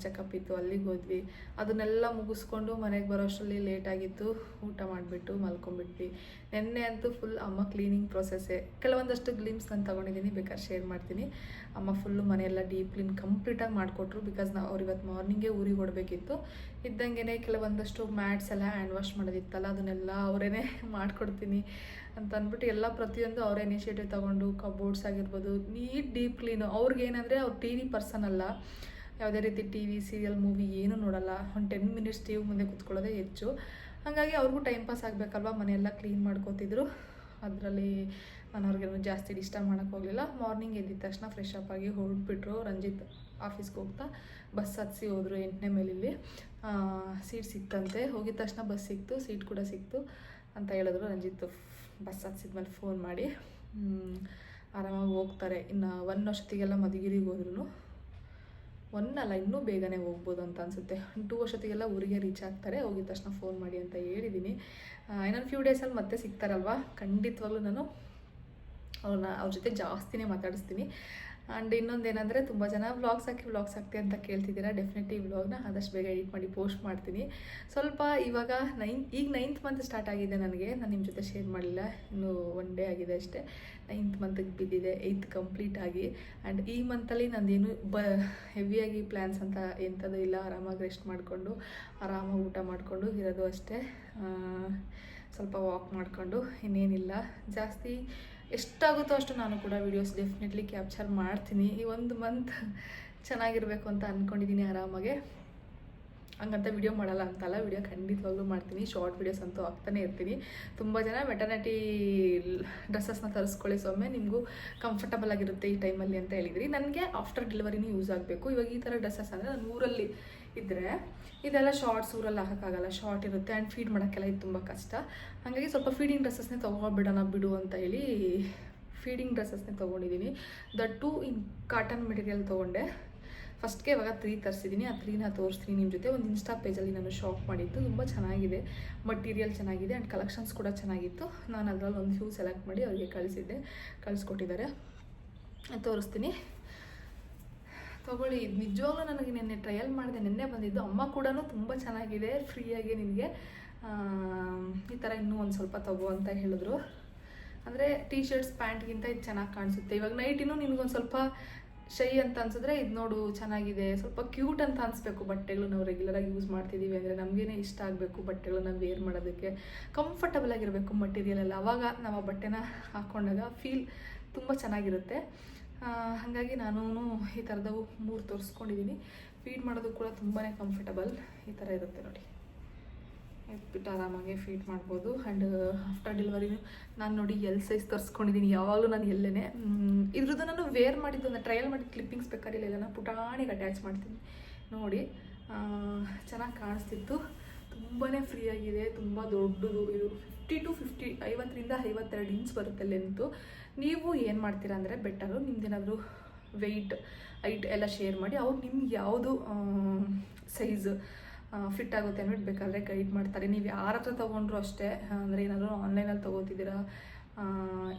ಚೆಕಪ್ ಇತ್ತು, ಅಲ್ಲಿಗೆ ಹೋದ್ವಿ. ಅದನ್ನೆಲ್ಲ ಮುಗಿಸ್ಕೊಂಡು ಮನೆಗೆ ಬರೋ ಅಷ್ಟರಲ್ಲಿ ಲೇಟಾಗಿತ್ತು. ಊಟ ಮಾಡಿಬಿಟ್ಟು ಮಲ್ಕೊಂಡ್ಬಿಟ್ವಿ. ನೆನ್ನೆ ಅಂತೂ ಫುಲ್ ಅಮ್ಮ ಕ್ಲೀನಿಂಗ್ ಪ್ರೊಸೆಸ್ಸೇ. ಕೆಲವೊಂದಷ್ಟು ಗ್ಲಿಮ್ಸ್ ನಾನು ತೊಗೊಂಡಿದ್ದೀನಿ, ಬೇಕಾದ್ರೆ ಶೇರ್ ಮಾಡ್ತೀನಿ. ಅಮ್ಮ ಫುಲ್ಲು ಮನೆಯೆಲ್ಲ ಡೀಪ್ ಕ್ಲೀನ್ ಕಂಪ್ಲೀಟಾಗಿ ಮಾಡಿಕೊಟ್ರು. ಬಿಕಾಸ್ ಅವ್ರು ಇವತ್ತು ಮಾರ್ನಿಂಗೇ ಊರಿಗೆ ಹೊಡಬೇಕಿತ್ತು. ಇದ್ದಂಗೆ ಕೆಲವೊಂದಷ್ಟು ಮ್ಯಾಟ್ಸ್ ಎಲ್ಲ ಹ್ಯಾಂಡ್ ವಾಶ್ ಮಾಡೋದಿತ್ತಲ್ಲ, ಅದನ್ನೆಲ್ಲ ಅವರೇ ಮಾಡಿಕೊಡ್ತೀನಿ ಅಂತ ಅಂದ್ಬಿಟ್ಟು ಎಲ್ಲ ಪ್ರತಿಯೊಂದು ಅವರೇ ಇನಿಷಿಯೇಟಿವ್ ತೊಗೊಂಡು, ಕಬೋರ್ಡ್ಸ್ ಆಗಿರ್ಬೋದು ನೀಟ್ ಡೀಪ್ ಕ್ಲೀನು. ಅವ್ರಿಗೇನಂದರೆ ಅವ್ರು ಟಿ ವಿ ಪರ್ಸನ್ ಅಲ್ಲ, ಯಾವುದೇ ರೀತಿ ಟಿ ವಿ ಸೀರಿಯಲ್ ಮೂವಿ ಏನೂ ನೋಡಲ್ಲ. ಒಂದು 10 ಮಿನಿಟ್ಸ್ ಟಿ ವಿ ಮುಂದೆ ಕೂತ್ಕೊಳ್ಳೋದೇ ಹೆಚ್ಚು. ಹಾಗಾಗಿ ಅವ್ರಿಗೂ ಟೈಮ್ ಪಾಸ್ ಆಗಬೇಕಲ್ವ, ಮನೆಯೆಲ್ಲ ಕ್ಲೀನ್ ಮಾಡ್ಕೋತಿದ್ರು. ಅದರಲ್ಲಿ ನಾನು ಅವ್ರಿಗೇನು ಜಾಸ್ತಿ ಡಿಸ್ಟರ್ಬ್ ಮಾಡೋಕ್ಕೆ ಹೋಗಲಿಲ್ಲ. ಮಾರ್ನಿಂಗ್ ಎದ್ದಿದ ತಕ್ಷಣ ಫ್ರೆಶ್ ಅಪ್ ಆಗಿ ಹೊರಟ್ಬಿಟ್ರು. ರಂಜಿತ್ ಆಫೀಸ್ಗೆ ಹೋಗ್ತಾ ಬಸ್ ಹತ್ಸಿ ಹೋದರು 8ನೇ ಮೈಲಿಲಿ. ಸೀಟ್ ಸಿಕ್ತಂತೆ. ಹೋಗಿದ ತಕ್ಷಣ ಬಸ್ ಸಿಕ್ತು, ಸೀಟ್ ಕೂಡ ಸಿಕ್ತು ಅಂತ ಹೇಳಿದ್ರು. ರಂಜಿತ್ ಬಸ್ ಹತ್ಸಿದ್ಮೇಲೆ ಫೋನ್ ಮಾಡಿ ಆರಾಮಾಗಿ ಹೋಗ್ತಾರೆ. ಇನ್ನು 1 ವರ್ಷತ್ತಿಗೆಲ್ಲ ಮಧುಗಿರಿಗೆ ಹೋದ್ರು. 1 ಅಲ್ಲ, ಇನ್ನೂ ಬೇಗನೆ ಹೋಗ್ಬೋದು ಅಂತ ಅನಿಸುತ್ತೆ. 2 ವರ್ಷತ್ತಿಗೆಲ್ಲ ಊರಿಗೆ ರೀಚ್ ಆಗ್ತಾರೆ. ಹೋಗಿದ ತಕ್ಷಣ ಫೋನ್ ಮಾಡಿ ಅಂತ ಹೇಳಿದ್ದೀನಿ. ಇನ್ನೊಂದು ಫ್ಯೂ ಡೇಸಲ್ಲಿ ಮತ್ತೆ ಸಿಗ್ತಾರಲ್ವ, ಖಂಡಿತವಾಗ್ಲೂ ನಾನು ಅವ್ರ ಜೊತೆ ಜಾಸ್ತಿನೇ ಮಾತಾಡಿಸ್ತೀನಿ. ಆ್ಯಂಡ್ ಇನ್ನೊಂದೇನೆಂದರೆ, ತುಂಬ ಜನ ವ್ಲಾಗ್ಸ್ ಹಾಕಿ ಅಂತ ಕೇಳ್ತಿದ್ದೀರಾ. ಡೆಫಿನೆಟ್ಲಿ ಈ ವ್ಲಾಗ್ನ ಆದಷ್ಟು ಬೇಗ ಎಡಿಟ್ ಮಾಡಿ ಪೋಸ್ಟ್ ಮಾಡ್ತೀನಿ. ಸ್ವಲ್ಪ ಇವಾಗ 9th ಮಂತ್ ಸ್ಟಾರ್ಟ್ ಆಗಿದೆ ನನಗೆ. ನಾನು ನಿಮ್ಮ ಜೊತೆ ಶೇರ್ ಮಾಡಲಿಲ್ಲ, ಇನ್ನೂ 1 ಡೇ ಆಗಿದೆ ಅಷ್ಟೇ. 9th ಮಂತಿಗೆ ಬಿದ್ದಿದೆ, 8th ಕಂಪ್ಲೀಟ್ ಆಗಿ. ಆ್ಯಂಡ್ ಈ ಮಂತಲ್ಲಿ ನಂದೇನು ಹೆವಿಯಾಗಿ ಪ್ಲ್ಯಾನ್ಸ್ ಅಂತ ಎಂಥದ್ದು ಇಲ್ಲ. ಆರಾಮಾಗಿ ರೆಸ್ಟ್ ಮಾಡಿಕೊಂಡು, ಆರಾಮಾಗಿ ಊಟ ಮಾಡಿಕೊಂಡು ಇರೋದು ಅಷ್ಟೇ. ಸ್ವಲ್ಪ ವಾಕ್ ಮಾಡಿಕೊಂಡು, ಇನ್ನೇನಿಲ್ಲ ಜಾಸ್ತಿ. ಎಷ್ಟಾಗುತ್ತೋ ಅಷ್ಟು ನಾನು ಕೂಡ ವೀಡಿಯೋಸ್ ಡೆಫಿನೆಟ್ಲಿ ಕ್ಯಾಪ್ಚರ್ ಮಾಡ್ತೀನಿ. ಈ 1 ಮಂತ್ ಚೆನ್ನಾಗಿರಬೇಕು ಅಂತ ಅಂದ್ಕೊಂಡಿದ್ದೀನಿ ಆರಾಮಾಗೆ. ಹಂಗಂತ ವಿಡಿಯೋ ಮಾಡಲ್ಲ ಅಂತಲ್ಲ, ವಿಡಿಯೋ ಖಂಡಿತವಾಗ್ಲೂ ಮಾಡ್ತೀನಿ. ಶಾರ್ಟ್ ವೀಡಿಯೋಸ್ ಅಂತೂ ಹಾಕ್ತಾನೆ ಇರ್ತೀನಿ. ತುಂಬ ಜನ ಮೆಟರ್ನಿಟಿ ಡ್ರೆಸ್ಸಸ್ನ ತರಿಸ್ಕೊಳ್ಳಿ ಸೊಮ್ಮೆ, ನಿಮಗೂ ಕಂಫರ್ಟಬಲ್ ಆಗಿರುತ್ತೆ ಈ ಟೈಮಲ್ಲಿ ಅಂತ ಹೇಳಿದ್ರಿ. ನನಗೆ ಆಫ್ಟರ್ ಡೆಲಿವರಿನೂ ಯೂಸ್ ಆಗಬೇಕು. ಇವಾಗ ಈ ಥರ ಡ್ರೆಸ್ಸಸ್ ಅಂದರೆ ನಾನು ಊರಲ್ಲಿ ಇದ್ದರೆ ಇದೆಲ್ಲ ಶಾರ್ಟ್ಸ್ ಊರಲ್ಲಿ ಹಾಕೋಕ್ಕಾಗಲ್ಲ, ಶಾರ್ಟ್ ಇರುತ್ತೆ. ಆ್ಯಂಡ್ ಫೀಡ್ ಮಾಡೋಕ್ಕೆಲ್ಲ ಇದು ತುಂಬ ಕಷ್ಟ. ಹಾಗಾಗಿ ಸ್ವಲ್ಪ ಫೀಡಿಂಗ್ ಡ್ರೆಸ್ಸಸ್ನೇ ತೊಗೊಬಿಡೋಣ ಬಿಡು ಅಂತ ಹೇಳಿ ಫೀಡಿಂಗ್ ಡ್ರೆಸ್ಸಸ್ನೇ ತೊಗೊಂಡಿದ್ದೀನಿ. That too in cotton material ತೊಗೊಂಡೆ. ಫಸ್ಟ್ಗೆ ಇವಾಗ 3 ತರಿಸಿದ್ದೀನಿ. ಆ 3ನ ತೋರಿಸ್ತೀನಿ ನಿಮ್ಮ ಜೊತೆ. ಒಂದು ಇನ್ಸ್ಟಾ ಪೇಜಲ್ಲಿ ನಾನು ಶಾಪ್ ಮಾಡಿದ್ದು, ತುಂಬ ಚೆನ್ನಾಗಿದೆ, ಮಟೀರಿಯಲ್ ಚೆನ್ನಾಗಿದೆ ಆ್ಯಂಡ್ ಕಲೆಕ್ಷನ್ಸ್ ಕೂಡ ಚೆನ್ನಾಗಿತ್ತು. ನಾನು ಅದರಲ್ಲಿ ಒಂದು ಫ್ಯೂ ಸೆಲೆಕ್ಟ್ ಮಾಡಿ ಅವರಿಗೆ ಕಳಿಸ್ಕೊಟ್ಟಿದ್ದಾರೆ, ತೋರಿಸ್ತೀನಿ, ತೊಗೊಳ್ಳಿ. ಇದು ನಿಜವಾಗ್ಲೂ ನನಗೆ ನಿನ್ನೆ ಟ್ರಯಲ್ ಮಾಡಿದೆ, ನಿನ್ನೆ ಬಂದಿದ್ದು. ಅಮ್ಮ ಕೂಡ ತುಂಬ ಚೆನ್ನಾಗಿದೆ, ಫ್ರೀಯಾಗಿ ನಿನಗೆ ಈ ಥರ ಇನ್ನೂ ಒಂದು ಸ್ವಲ್ಪ ತಗೋ ಅಂತ ಹೇಳಿದ್ರು. ಅಂದರೆ ಟೀ ಶರ್ಟ್ಸ್ ಪ್ಯಾಂಟ್ಗಿಂತ ಇದು ಚೆನ್ನಾಗಿ ಕಾಣಿಸುತ್ತೆ. ಇವಾಗ ನೈಟಿನೂ ನಿನಗೊಂದು ಸ್ವಲ್ಪ ಶೈ ಅಂತ ಅನ್ಸಿದ್ರೆ ಇದು ನೋಡು ಚೆನ್ನಾಗಿದೆ, ಸ್ವಲ್ಪ ಕ್ಯೂಟ್ ಅಂತ ಅನಿಸ್ಬೇಕು. ಬಟ್ಟೆಗಳು ನಾವು ರೆಗ್ಯುಲರಾಗಿ ಯೂಸ್ ಮಾಡ್ತಿದ್ದೀವಿ ಅಂದರೆ ನಮಗೇನೆ ಇಷ್ಟ ಆಗಬೇಕು ಬಟ್ಟೆಗಳನ್ನ ವೇರ್ ಮಾಡೋದಕ್ಕೆ, ಕಂಫರ್ಟಬಲ್ ಆಗಿರಬೇಕು ಮಟೀರಿಯಲ್ ಎಲ್ಲ. ಆವಾಗ ನಾವು ಆ ಬಟ್ಟೆನ ಹಾಕ್ಕೊಂಡಾಗ ಫೀಲ್ ತುಂಬ ಚೆನ್ನಾಗಿರುತ್ತೆ. ಹಾಗಾಗಿ ನಾನು ಈ ಥರದವು 3 ತೋರಿಸ್ಕೊಂಡಿದ್ದೀನಿ. ಫೀಡ್ ಮಾಡೋದು ಕೂಡ ತುಂಬಾ ಕಂಫರ್ಟಬಲ್ ಈ ಥರ ಇರುತ್ತೆ ನೋಡಿ. ಎತ್ಬಿಟ್ಟು ಆರಾಮಾಗಿ ಫೀಡ್ ಮಾಡ್ಬೋದು. ಆ್ಯಂಡ್ ಆಫ್ಟರ್ ಡೆಲಿವರಿನೂ ನಾನು ನೋಡಿ ಎಲ್ ಸೈಜ್ ತರಿಸ್ಕೊಂಡಿದ್ದೀನಿ. ಯಾವಾಗಲೂ ನಾನು ಎಲ್ಲೇ ಇದ್ರದ್ದು ನಾನು ವೇರ್ ಮಾಡಿದ್ದು, ಒಂದು ಟ್ರಯಲ್ ಮಾಡಿದ್ದು ಕ್ಲಿಪ್ಪಿಂಗ್ಸ್ ಬೇಕಾಗಿಲ್ಲ, ಎಲ್ಲ ನಾನು ಪುಟಾಣಿಗೆ ಅಟ್ಯಾಚ್ ಮಾಡ್ತೀನಿ ನೋಡಿ. ಚೆನ್ನಾಗಿ ಕಾಣಿಸ್ತಿತ್ತು, ತುಂಬಾ ಫ್ರೀಯಾಗಿದೆ, ತುಂಬ ದೊಡ್ಡದು. ಇದು 50ರಿಂದ 52 ಇಂಚ್ ಬರುತ್ತೆ ಲೆಂತು. ನೀವು ಏನು ಮಾಡ್ತೀರಾ ಅಂದರೆ ಬೆಟರು ನಿಮ್ದೇನಾದರೂ ಹೈಟ್ ಎಲ್ಲ ಶೇರ್ ಮಾಡಿ, ಅವ್ರು ನಿಮ್ಗೆ ಯಾವುದು ಸೈಜ್ ಫಿಟ್ ಆಗುತ್ತೆ ಅಂದ್ಬಿಟ್ಟು ಬೇಕಾದರೆ ಗೈಡ್ ಮಾಡ್ತಾರೆ. ನೀವು ಯಾರ ಹತ್ರ ತೊಗೊಂಡ್ರು ಅಷ್ಟೇ, ಅಂದರೆ ಏನಾದರೂ ಆನ್ಲೈನಲ್ಲಿ ತೊಗೋತಿದ್ದೀರಾ,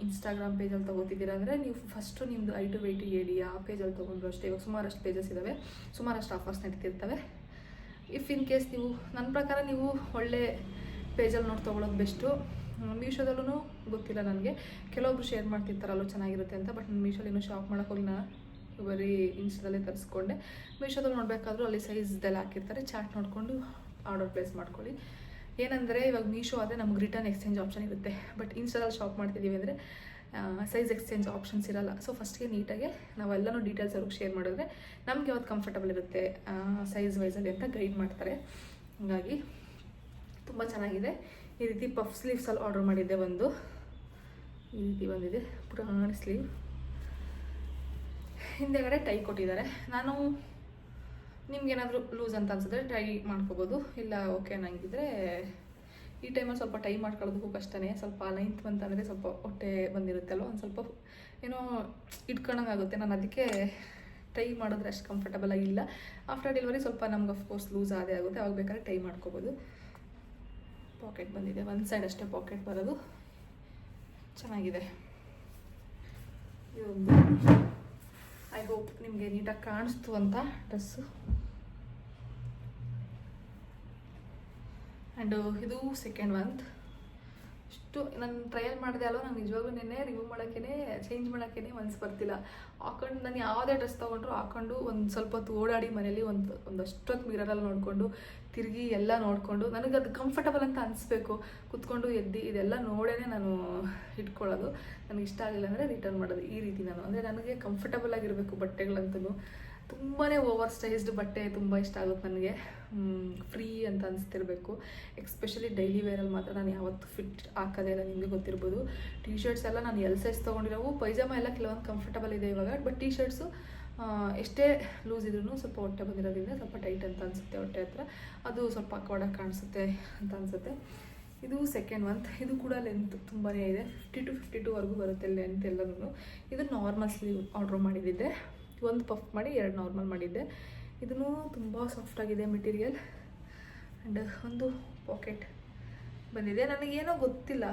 ಇನ್ಸ್ಟಾಗ್ರಾಮ್ ಪೇಜಲ್ಲಿ ತೊಗೋತಿದ್ದೀರಾ ಅಂದರೆ ನೀವು ಫಸ್ಟು ನಿಮ್ಮದು ಹೈಟು ವೆಯ್ಟ್ ಹೇಳಿ. ಆ ಪೇಜಲ್ಲಿ ತೊಗೊಂಡ್ರು ಅಷ್ಟೇ. ಇವಾಗ ಸುಮಾರಷ್ಟು ಪೇಜಸ್ ಇದ್ದಾವೆ, ಸುಮಾರಷ್ಟು ಆಫರ್ಸ್ ನಡೀತಿರ್ತವೆ. ಇಫ್ ಇನ್ ಕೇಸ್ ನೀವು, ನನ್ನ ಪ್ರಕಾರ ನೀವು ಒಳ್ಳೆ ಪೇಜಲ್ಲಿ ನೋಡಿ ತೊಗೊಳೋದು ಬೆಸ್ಟು. ಮೀಶೋದಲ್ಲೂ ಗೊತ್ತಿಲ್ಲ ನನಗೆ, ಕೆಲವೊಬ್ರು ಶೇರ್ ಮಾಡ್ತಿರ್ತಾರಲ್ಲೂ ಚೆನ್ನಾಗಿರುತ್ತೆ ಅಂತ. ಬಟ್ ನಾನು ಮೀಶೋಲ್ಲಿ ಇನ್ನೂ ಶಾಪ್ ಮಾಡೋಕೆ ಹೋಗಿ ನಾನು ಬರೀ ಇನ್ಸ್ಟಾದಲ್ಲೇ ತರಿಸ್ಕೊಂಡೆ. ಮೀಶೋದಲ್ಲಿ ನೋಡಬೇಕಾದ್ರೂ ಅಲ್ಲಿ ಸೈಜ್ದೆಲ್ಲ ಹಾಕಿರ್ತಾರೆ, ಚಾರ್ಟ್ ನೋಡಿಕೊಂಡು ಆರ್ಡರ್ ಪ್ಲೇಸ್ ಮಾಡ್ಕೊಳ್ಳಿ. ಏನಂದರೆ ಇವಾಗ ಮೀಶೋ ಆದರೆ ನಮ್ಗೆ ರಿಟರ್ನ್ ಎಕ್ಸ್ಚೇಂಜ್ ಆಪ್ಷನ್ ಇರುತ್ತೆ. ಬಟ್ ಇನ್ಸ್ಟಾದಲ್ಲಿ ಶಾಪ್ ಮಾಡ್ತಿದ್ದೀವಿ ಅಂದರೆ ಸೈಜ್ ಎಕ್ಸ್ಚೇಂಜ್ ಆಪ್ಷನ್ಸ್ ಇರಲ್ಲ. ಸೊ ಫಸ್ಟ್ಗೆ ನೀಟಾಗಿ ನಾವೆಲ್ಲನೂ ಡೀಟೇಲ್ಸ್ ಅವ್ರಿಗೆ ಶೇರ್ ಮಾಡಿದ್ರೆ ನಮ್ಗೆ ಯಾವ್ದು ಕಂಫರ್ಟಬಲ್ ಇರುತ್ತೆ ಸೈಜ್ ವೈಸಲ್ಲಿ ಅಂತ ಗೈಡ್ ಮಾಡ್ತಾರೆ. ಹಾಗಾಗಿ ತುಂಬ ಚೆನ್ನಾಗಿದೆ. ಈ ರೀತಿ ಪಫ್ ಸ್ಲೀವ್ಸಲ್ಲಿ ಆರ್ಡರ್ ಮಾಡಿದ್ದೆ ಒಂದು, ಈ ರೀತಿ ಬಂದಿದೆ ಪುರಾಣಿ ಸ್ಲೀವ್. ಹಿಂದೆಗಡೆ ಟೈ ಕೊಟ್ಟಿದ್ದಾರೆ. ನಾನು ನಿಮ್ಗೇನಾದರೂ ಲೂಸ್ ಅಂತ ಅನ್ಸಿದ್ರೆ ಟ್ರೈ ಮಾಡ್ಕೋಬೋದು, ಇಲ್ಲ ಓಕೆ ನಂಗಿದ್ರೆ ಈ ಟೈಮಲ್ಲಿ ಸ್ವಲ್ಪ ಟೈ ಮಾಡ್ಕೊಳ್ಳೋದಕ್ಕೂ ಕಷ್ಟನೇ. ಸ್ವಲ್ಪ 9th ಮಂತ್ ಅಂದರೆ ಸ್ವಲ್ಪ ಹೊಟ್ಟೆ ಬಂದಿರುತ್ತಲ್ವ, ಒಂದು ಸ್ವಲ್ಪ ಏನೋ ಇಟ್ಕೊಂಡಂಗಾಗುತ್ತೆ. ನಾನು ಅದಕ್ಕೆ ಟೈ ಮಾಡಿದ್ರೆ ಅಷ್ಟು ಕಂಫರ್ಟಬಲ್ ಆಗಿಲ್ಲ. ಆಫ್ಟರ್ ಡೆಲಿವರಿ ಸ್ವಲ್ಪ ನಮ್ಗೆ ಅಫ್ಕೋರ್ಸ್ ಲೂಸ್ ಆದೇ ಆಗುತ್ತೆ, ಅವಾಗ ಬೇಕಾದ್ರೆ ಟೈ ಮಾಡ್ಕೋಬೋದು. ಪಾಕೆಟ್ ಬಂದಿದೆ, ಒಂದು ಸೈಡ್ ಅಷ್ಟೇ ಪಾಕೆಟ್ ಬರೋದು, ಚೆನ್ನಾಗಿದೆ. ಇದೊಂದು ಐ ಹೋಪ್ ನಿಮಗೆ ನೀಟಾಗಿ ಕಾಣಿಸ್ತು ಅಂತ ಡ್ರೆಸ್ಸು. ಆ್ಯಂಡ್ ಇದು ಸೆಕೆಂಡ್ ಮಂತ್. ಇಷ್ಟು ನಾನು ಟ್ರಯಲ್ ಮಾಡಿದೆ ಅಲ್ವ, ನಾನು ನಿಜವಾಗ್ಲೂ ನೆನ್ನೆ ರಿಮೂವ್ ಮಾಡೋಕ್ಕೇ ಚೇಂಜ್ ಮಾಡೋಕ್ಕೇ ಮನಸ್ಸು ಬರ್ತಿಲ್ಲ. ಹಾಕೊಂಡು ನಾನು ಯಾವುದೇ ಡ್ರೆಸ್ ತೊಗೊಂಡ್ರು ಹಾಕೊಂಡು ಒಂದು ಸ್ವಲ್ಪ ಹೊತ್ತು ಓಡಾಡಿ ಮನೇಲಿ ಒಂದಷ್ಟೊತ್ತು ಮಿರರಲ್ಲಿ ನೋಡಿಕೊಂಡು ತಿರುಗಿ ಎಲ್ಲ ನೋಡಿಕೊಂಡು ನನಗೆ ಅದು ಕಂಫರ್ಟಬಲ್ ಅಂತ ಅನಿಸ್ಬೇಕು. ಕುತ್ಕೊಂಡು ಎದ್ದು ಇದೆಲ್ಲ ನೋಡೇ ನಾನು ಇಟ್ಕೊಳ್ಳೋದು. ನನಗೆ ಇಷ್ಟ ಆಗಿಲ್ಲ ಅಂದರೆ ರಿಟರ್ನ್ ಮಾಡೋದು. ಈ ರೀತಿ ನಾನು ಅಂದರೆ ನನಗೆ ಕಂಫರ್ಟಬಲ್ ಆಗಿರಬೇಕು ಬಟ್ಟೆಗಳಂತೂ. ತುಂಬಾ ಓವರ್ ಸ್ಟೈಸ್ಡ್ ಬಟ್ಟೆ ತುಂಬ ಇಷ್ಟ ಆಗುತ್ತೆ ನನಗೆ. ಫ್ರೀ ಅಂತ ಅನಿಸ್ತಿರ್ಬೇಕು. ಎಕ್ಸ್ಪೆಷಲಿ ಡೈಲಿ ವೇರಲ್ಲಿ ಮಾತ್ರ ನಾನು ಯಾವತ್ತೂ ಫಿಟ್ ಹಾಕೋದೇ ಇಲ್ಲ, ನಿಮಗೆ ಗೊತ್ತಿರ್ಬೋದು. ಟೀ ಶರ್ಟ್ಸ್ ಎಲ್ಲ ನಾನು ಎಲ್ ಸೈಜ್ ತೊಗೊಂಡಿರೋವು. ಪೈಜಾಮ ಎಲ್ಲ ಕೆಲವೊಂದು ಕಂಫರ್ಟಬಲ್ ಇದೆ ಇವಾಗ. ಬಟ್ ಟೀ ಶರ್ಟ್ಸು ಎಷ್ಟೇ ಲೂಸ್ ಇದ್ರೂ ಸ್ವಲ್ಪ ಹೊಟ್ಟೆ ಬಂದಿರೋದ್ರಿಂದ ಸ್ವಲ್ಪ ಟೈಟ್ ಅಂತ ಅನಿಸುತ್ತೆ ಹೊಟ್ಟೆ ಹತ್ರ. ಅದು ಸ್ವಲ್ಪ ಅಕ್ವರ್ಡಾಗಿ ಕಾಣಿಸುತ್ತೆ ಅಂತ ಅನಿಸುತ್ತೆ. ಇದು ಸೆಕೆಂಡ್ ಮಂತ್. ಇದು ಕೂಡ ಲೆಂತ್ ತುಂಬಾ ಇದೆ, 50 to 52ವರೆಗೂ ಬರುತ್ತೆ ಲೆಂತ್ ಎಲ್ಲದೂ. ಇದು ನಾರ್ಮಲ್ ಸ್ಲೀವ್ ಆರ್ಡ್ರ್ ಮಾಡಿದ್ದೆ, ಒಂದು ಪಫ್ ಮಾಡಿ 2 ನಾರ್ಮಲ್ ಮಾಡಿದ್ದೆ. ಇದೂ ತುಂಬ ಸಾಫ್ಟಾಗಿದೆ ಮೆಟೀರಿಯಲ್. ಆ್ಯಂಡ್ ಒಂದು ಪಾಕೆಟ್ ಬಂದಿದೆ. ನನಗೇನೋ ಗೊತ್ತಿಲ್ಲ,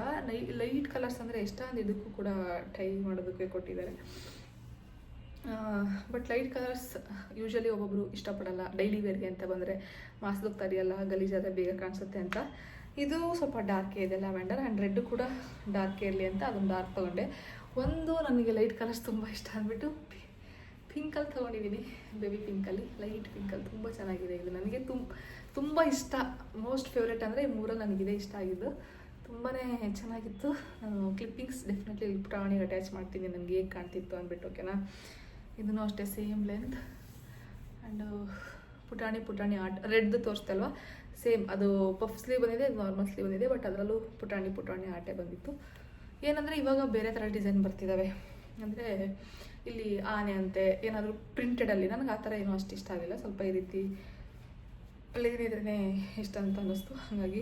ಲೈಟ್ ಕಲರ್ಸ್ ಅಂದರೆ ಇಷ್ಟ ಅಂದು ಇದಕ್ಕೂ ಕೂಡ ಟ್ರೈ ಮಾಡೋದಕ್ಕೆ ಕೊಟ್ಟಿದ್ದಾರೆ. ಬಟ್ ಲೈಟ್ ಕಲರ್ಸ್ ಯೂಶ್ವಲಿ ಒಬ್ಬೊಬ್ಬರು ಇಷ್ಟಪಡಲ್ಲ ಡೈಲಿ ವೇರ್ಗೆ ಅಂತ ಬಂದರೆ, ಮಾಸ್ದಕ್ಕೆ ತರಿಯಲ್ಲ, ಗಲೀಜಾದ ಬೇಗ ಕಾಣಿಸುತ್ತೆ ಅಂತ. ಇದು ಸ್ವಲ್ಪ ಡಾರ್ಕೇ ಇದೆ, ಲ್ಯಾವೆಂಡರ್. ಆ್ಯಂಡ್ ರೆಡ್ ಕೂಡ ಡಾರ್ಕ್ ಇರಲಿ ಅಂತ ಅದೊಂದು ಡಾರ್ಕ್ ತೊಗೊಂಡೆ. ಒಂದು ನನಗೆ ಲೈಟ್ ಕಲರ್ಸ್ ತುಂಬ ಇಷ್ಟ ಅಂದ್ಬಿಟ್ಟು ಪಿಂಕಲ್ಲಿ ತೊಗೊಂಡಿದ್ದೀನಿ, ಬೇಬಿ ಪಿಂಕಲ್ಲಿ, ಲೈಟ್ ಪಿಂಕಲ್ಲಿ ತುಂಬ ಚೆನ್ನಾಗಿದೆ. ಇದು ನನಗೆ ತುಂಬ ಇಷ್ಟ. ಮೋಸ್ಟ್ ಫೇವ್ರೇಟ್ ಅಂದರೆ 3 ನನಗಿದೆ ಇಷ್ಟ ಆಗಿದ್ದು. ತುಂಬಾ ಚೆನ್ನಾಗಿತ್ತು. ನಾನು ಕ್ಲಿಪ್ಪಿಂಗ್ಸ್ ಡೆಫಿನೆಟ್ಲಿ ಪುಟಾಣಿಗೆ ಅಟ್ಯಾಚ್ ಮಾಡ್ತೀನಿ ನನಗೆ ಹೇಗೆ ಕಾಣ್ತಿತ್ತು ಅಂದ್ಬಿಟ್ಟು, ಓಕೆನಾ. ಇದೂ ಅಷ್ಟೇ ಸೇಮ್ ಲೆಂತ್. ಆ್ಯಂಡ್ ಪುಟಾಣಿ ಆರ್ಟ್ ರೆಡ್ದು ತೋರಿಸ್ತೆ ಅಲ್ವಾ, ಸೇಮ್ ಅದು ಪಫ್ ಸ್ಲೀವ್ ಬಂದಿದೆ, ನಾರ್ಮಲ್ ಸ್ಲೀವ್ ಬಂದಿದೆ. ಬಟ್ ಅದರಲ್ಲೂ ಪುಟಾಣಿ ಆಟೆ ಬಂದಿತ್ತು. ಏನಂದರೆ ಇವಾಗ ಬೇರೆ ಥರ ಡಿಸೈನ್ ಬರ್ತಿದ್ದಾವೆ. ಅಂದರೆ ಇಲ್ಲಿ ಆನೆ ಅಂತೆ ಏನಾದರೂ ಪ್ರಿಂಟೆಡಲ್ಲಿ, ನನಗೆ ಆ ಥರ ಏನೂ ಅಷ್ಟು ಇಷ್ಟ ಆಗಿಲ್ಲ. ಸ್ವಲ್ಪ ಈ ರೀತಿ ಪ್ಲೇನ್ ಇದ್ರೇ ಇಷ್ಟ ಅಂತ ಅನ್ನಿಸ್ತು. ಹಾಗಾಗಿ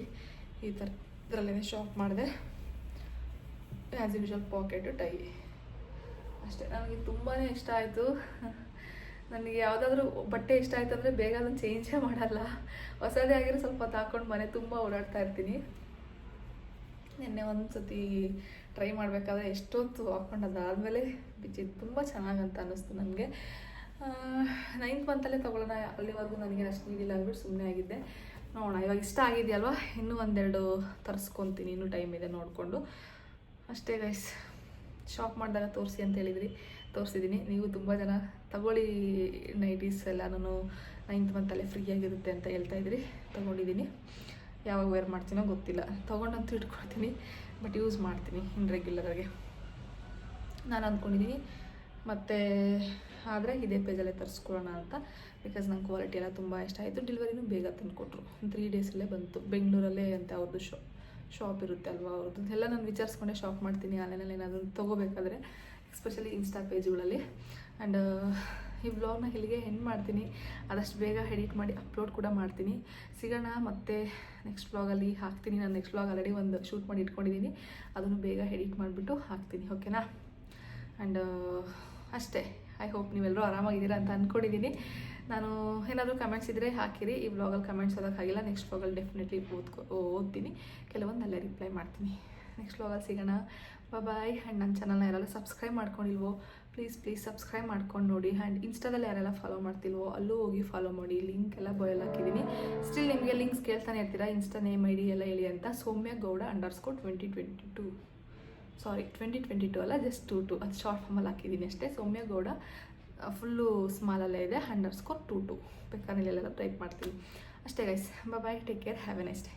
ಈ ಥರ ಇದರಲ್ಲೇ ಶಾಪ್ ಮಾಡಿದೆ. ಆ್ಯಸ್ ಯೂಶ್ವಲ್ ಪಾಕೆಟು ಟೈ ಅಷ್ಟೇ. ನನಗೆ ತುಂಬಾ ಇಷ್ಟ ಆಯಿತು. ನನಗೆ ಯಾವುದಾದ್ರೂ ಬಟ್ಟೆ ಇಷ್ಟ ಆಯ್ತು ಅಂದರೆ ಬೇಗ ಅದನ್ನು ಚೇಂಜೇ ಮಾಡಲ್ಲ. ಹೊಸದೇ ಆಗಿರೋ ಸ್ವಲ್ಪ ಹೊತ್ತು ಹಾಕ್ಕೊಂಡು ಮನೆ ತುಂಬ ಓಡಾಡ್ತಾ ಇರ್ತೀನಿ. ನಿನ್ನೆ ಒಂದು ಸತಿ ಟ್ರೈ ಮಾಡಬೇಕಾದ್ರೆ ಎಷ್ಟೊತ್ತು ಹಾಕ್ಕೊಂಡು ಅದಾದಮೇಲೆ ಬಿಚ್ಚಿದ್ದು ತುಂಬ ಚೆನ್ನಾಗಂತ ಅನ್ನಿಸ್ತು ನನಗೆ. 9th ಮಂತಲ್ಲೇ ತೊಗೊಳ್ಳೋಣ, ಅಲ್ಲಿವರೆಗೂ ನನಗೆ ಅಷ್ಟು ನೀಡಿಲ್ಲ ಅಂದ್ಬಿಟ್ಟು ಸುಮ್ಮನೆ ಆಗಿದ್ದೆ. ನೋಡೋಣ, ಇವಾಗ ಇಷ್ಟ ಆಗಿದೆಯಲ್ವ, ಇನ್ನೂ ಒಂದೆರಡು ತರಿಸ್ಕೊತೀನಿ, ಇನ್ನೂ ಟೈಮ್ ಇದೆ ನೋಡಿಕೊಂಡು. ಅಷ್ಟೇ ಗೈಸ್, ಶಾಪ್ ಮಾಡಿದಾಗ ತೋರಿಸಿ ಅಂತ ಹೇಳಿದ್ರಿ, ತೋರಿಸಿದ್ದೀನಿ. ನೀವು ತುಂಬ ಜನ ತಗೊಳ್ಳಿ ನೈಟೀಸ್ ಎಲ್ಲ, ನಾನು 9th ಮಂತಲ್ಲೇ ಫ್ರೀಯಾಗಿರುತ್ತೆ ಅಂತ ಹೇಳ್ತಾಯಿದ್ರಿ. ತೊಗೊಂಡಿದ್ದೀನಿ, ಯಾವಾಗ ವೇರ್ ಮಾಡ್ತೀನೋ ಗೊತ್ತಿಲ್ಲ. ತೊಗೊಂಡಂತೂ ಇಟ್ಕೊಳ್ತೀನಿ, ಬಟ್ ಯೂಸ್ ಮಾಡ್ತೀನಿ ಇನ್ನು ರೆಗ್ಯುಲರಾಗೆ ನಾನು ಅಂದ್ಕೊಂಡಿದ್ದೀನಿ. ಮತ್ತು ಆದರೆ ಇದೇ ಪೇಜಲ್ಲೇ ತರಿಸ್ಕೊಳ್ಳೋಣ ಅಂತ, ಬಿಕಾಸ್ ನಂಗೆ ಕ್ವಾಲಿಟಿ ಎಲ್ಲ ತುಂಬ ಇಷ್ಟ ಆಯಿತು. ಡೆಲಿವರಿನೂ ಬೇಗ ತಂದುಕೊಟ್ರು, 3 ಡೇಸಲ್ಲೇ ಬಂತು. ಬೆಂಗಳೂರಲ್ಲೇ ಅಂತ ಅವ್ರದ್ದು ಶಾಪ್ ಇರುತ್ತೆ ಅಲ್ವಾ, ಅವ್ರದ್ದು ಎಲ್ಲ ನಾನು ವಿಚಾರಿಸ್ಕೊಂಡೆ ಶಾಪ್ ಮಾಡ್ತೀನಿ ಆನ್ಲೈನಲ್ಲಿ ಏನಾದರೂ ತೊಗೋಬೇಕಾದ್ರೆ, ಎಸ್ಪೆಷಲಿ ಇನ್ಸ್ಟಾ ಪೇಜ್ಗಳಲ್ಲಿ. ಆ್ಯಂಡ್ ಈ ವ್ಲಾಗ್ನ ಇಲ್ಲಿಗೆ ಎಂಡ್ ಮಾಡ್ತೀನಿ. ಆದಷ್ಟು ಬೇಗ ಎಡಿಟ್ ಮಾಡಿ ಅಪ್ಲೋಡ್ ಕೂಡ ಮಾಡ್ತೀನಿ. ಸಿಗೋಣ ಮತ್ತೆ ನೆಕ್ಸ್ಟ್ ವ್ಲಾಗಲ್ಲಿ ಹಾಕ್ತೀನಿ. ನಾನು ನೆಕ್ಸ್ಟ್ ವ್ಲಾಗ್ ಆಲ್ರೆಡಿ ಒಂದು ಶೂಟ್ ಮಾಡಿ ಇಟ್ಕೊಂಡಿದ್ದೀನಿ, ಅದನ್ನು ಬೇಗ ಎಡಿಟ್ ಮಾಡಿಬಿಟ್ಟು ಹಾಕ್ತೀನಿ, ಓಕೆನಾ? ಆ್ಯಂಡ್ ಅಷ್ಟೇ. ಐ ಹೋಪ್ ನೀವೆಲ್ಲರೂ ಆರಾಮಾಗಿದ್ದೀರಾ ಅಂತ ಅಂದ್ಕೊಂಡಿದ್ದೀನಿ. ನಾನು ಏನಾದರೂ ಕಮೆಂಟ್ಸ್ ಇದ್ದರೆ ಹಾಕಿರಿ. ಈ ವ್ಲಾಗಲ್ಲಿ ಕಮೆಂಟ್ಸ್ ಓದೋಕ್ಕಾಗಿಲ್ಲ, ನೆಕ್ಸ್ಟ್ ವ್ಲಾಗಲ್ಲಿ ಡೆಫಿನೆಟ್ಲಿ ಓದ್ತೀನಿ. ಕೆಲವೊಂದು ಅಲ್ಲೇ ರಿಪ್ಲೈ ಮಾಡ್ತೀನಿ. ನೆಕ್ಸ್ಟ್ ವ್ಲಾಗಲ್ಲಿ ಸಿಗೋಣ, ಬಾಯ್. ಆ್ಯಂಡ್ ನನ್ನ ಚಾನಲ್ನ ಯಾರೆಲ್ಲ ಸಬ್ಸ್ಕ್ರೈಬ್ ಮಾಡ್ಕೊಂಡಿಲ್ವೋ ಪ್ಲೀಸ್ ಸಬ್ಸ್ಕ್ರೈಬ್ ಮಾಡ್ಕೊಂಡು ನೋಡಿ. ಆ್ಯಂಡ್ ಇನ್ಸ್ಟಾದಲ್ಲಿ ಯಾರೆಲ್ಲ ಫಾಲೋ ಮಾಡ್ತಿಲ್ವೋ ಅಲ್ಲೂ ಹೋಗಿ ಫಾಲೋ ಮಾಡಿ. ಲಿಂಕ್ ಎಲ್ಲ ಬಾಯಲ್ಲಿ ಹಾಕಿದ್ದೀನಿ. ಸ್ಟಿಲ್ ನಿಮಗೆ ಲಿಂಕ್ಸ್ ಕೇಳ್ತಾನೆ ಇರ್ತೀರಾ, ಇನ್ಸ್ಟಾ ನೇಮ್ ID ಎಲ್ಲ ಹೇಳಿ ಅಂತ. ಸೌಮ್ಯಗೌಡ _2022 2022 ಅಲ್ಲ, ಜಸ್ಟ್ 22, ಅದು ಶಾರ್ಟ್ ಫಾರ್ಮಲ್ಲಿ ಹಾಕಿದ್ದೀನಿ ಅಷ್ಟೇ. ಸೌಮ್ಯಗೌಡ ಫುಲ್ಲು ಸ್ಮಾಲಲ್ಲೇ ಇದೆ, _22. ಬೇಕಾದ್ರೆ ಇಲ್ಲೆಲ್ಲ ಟೈಪ್ ಮಾಡ್ತೀನಿ ಅಷ್ಟೇ guys. Bye, take care, have a nice day.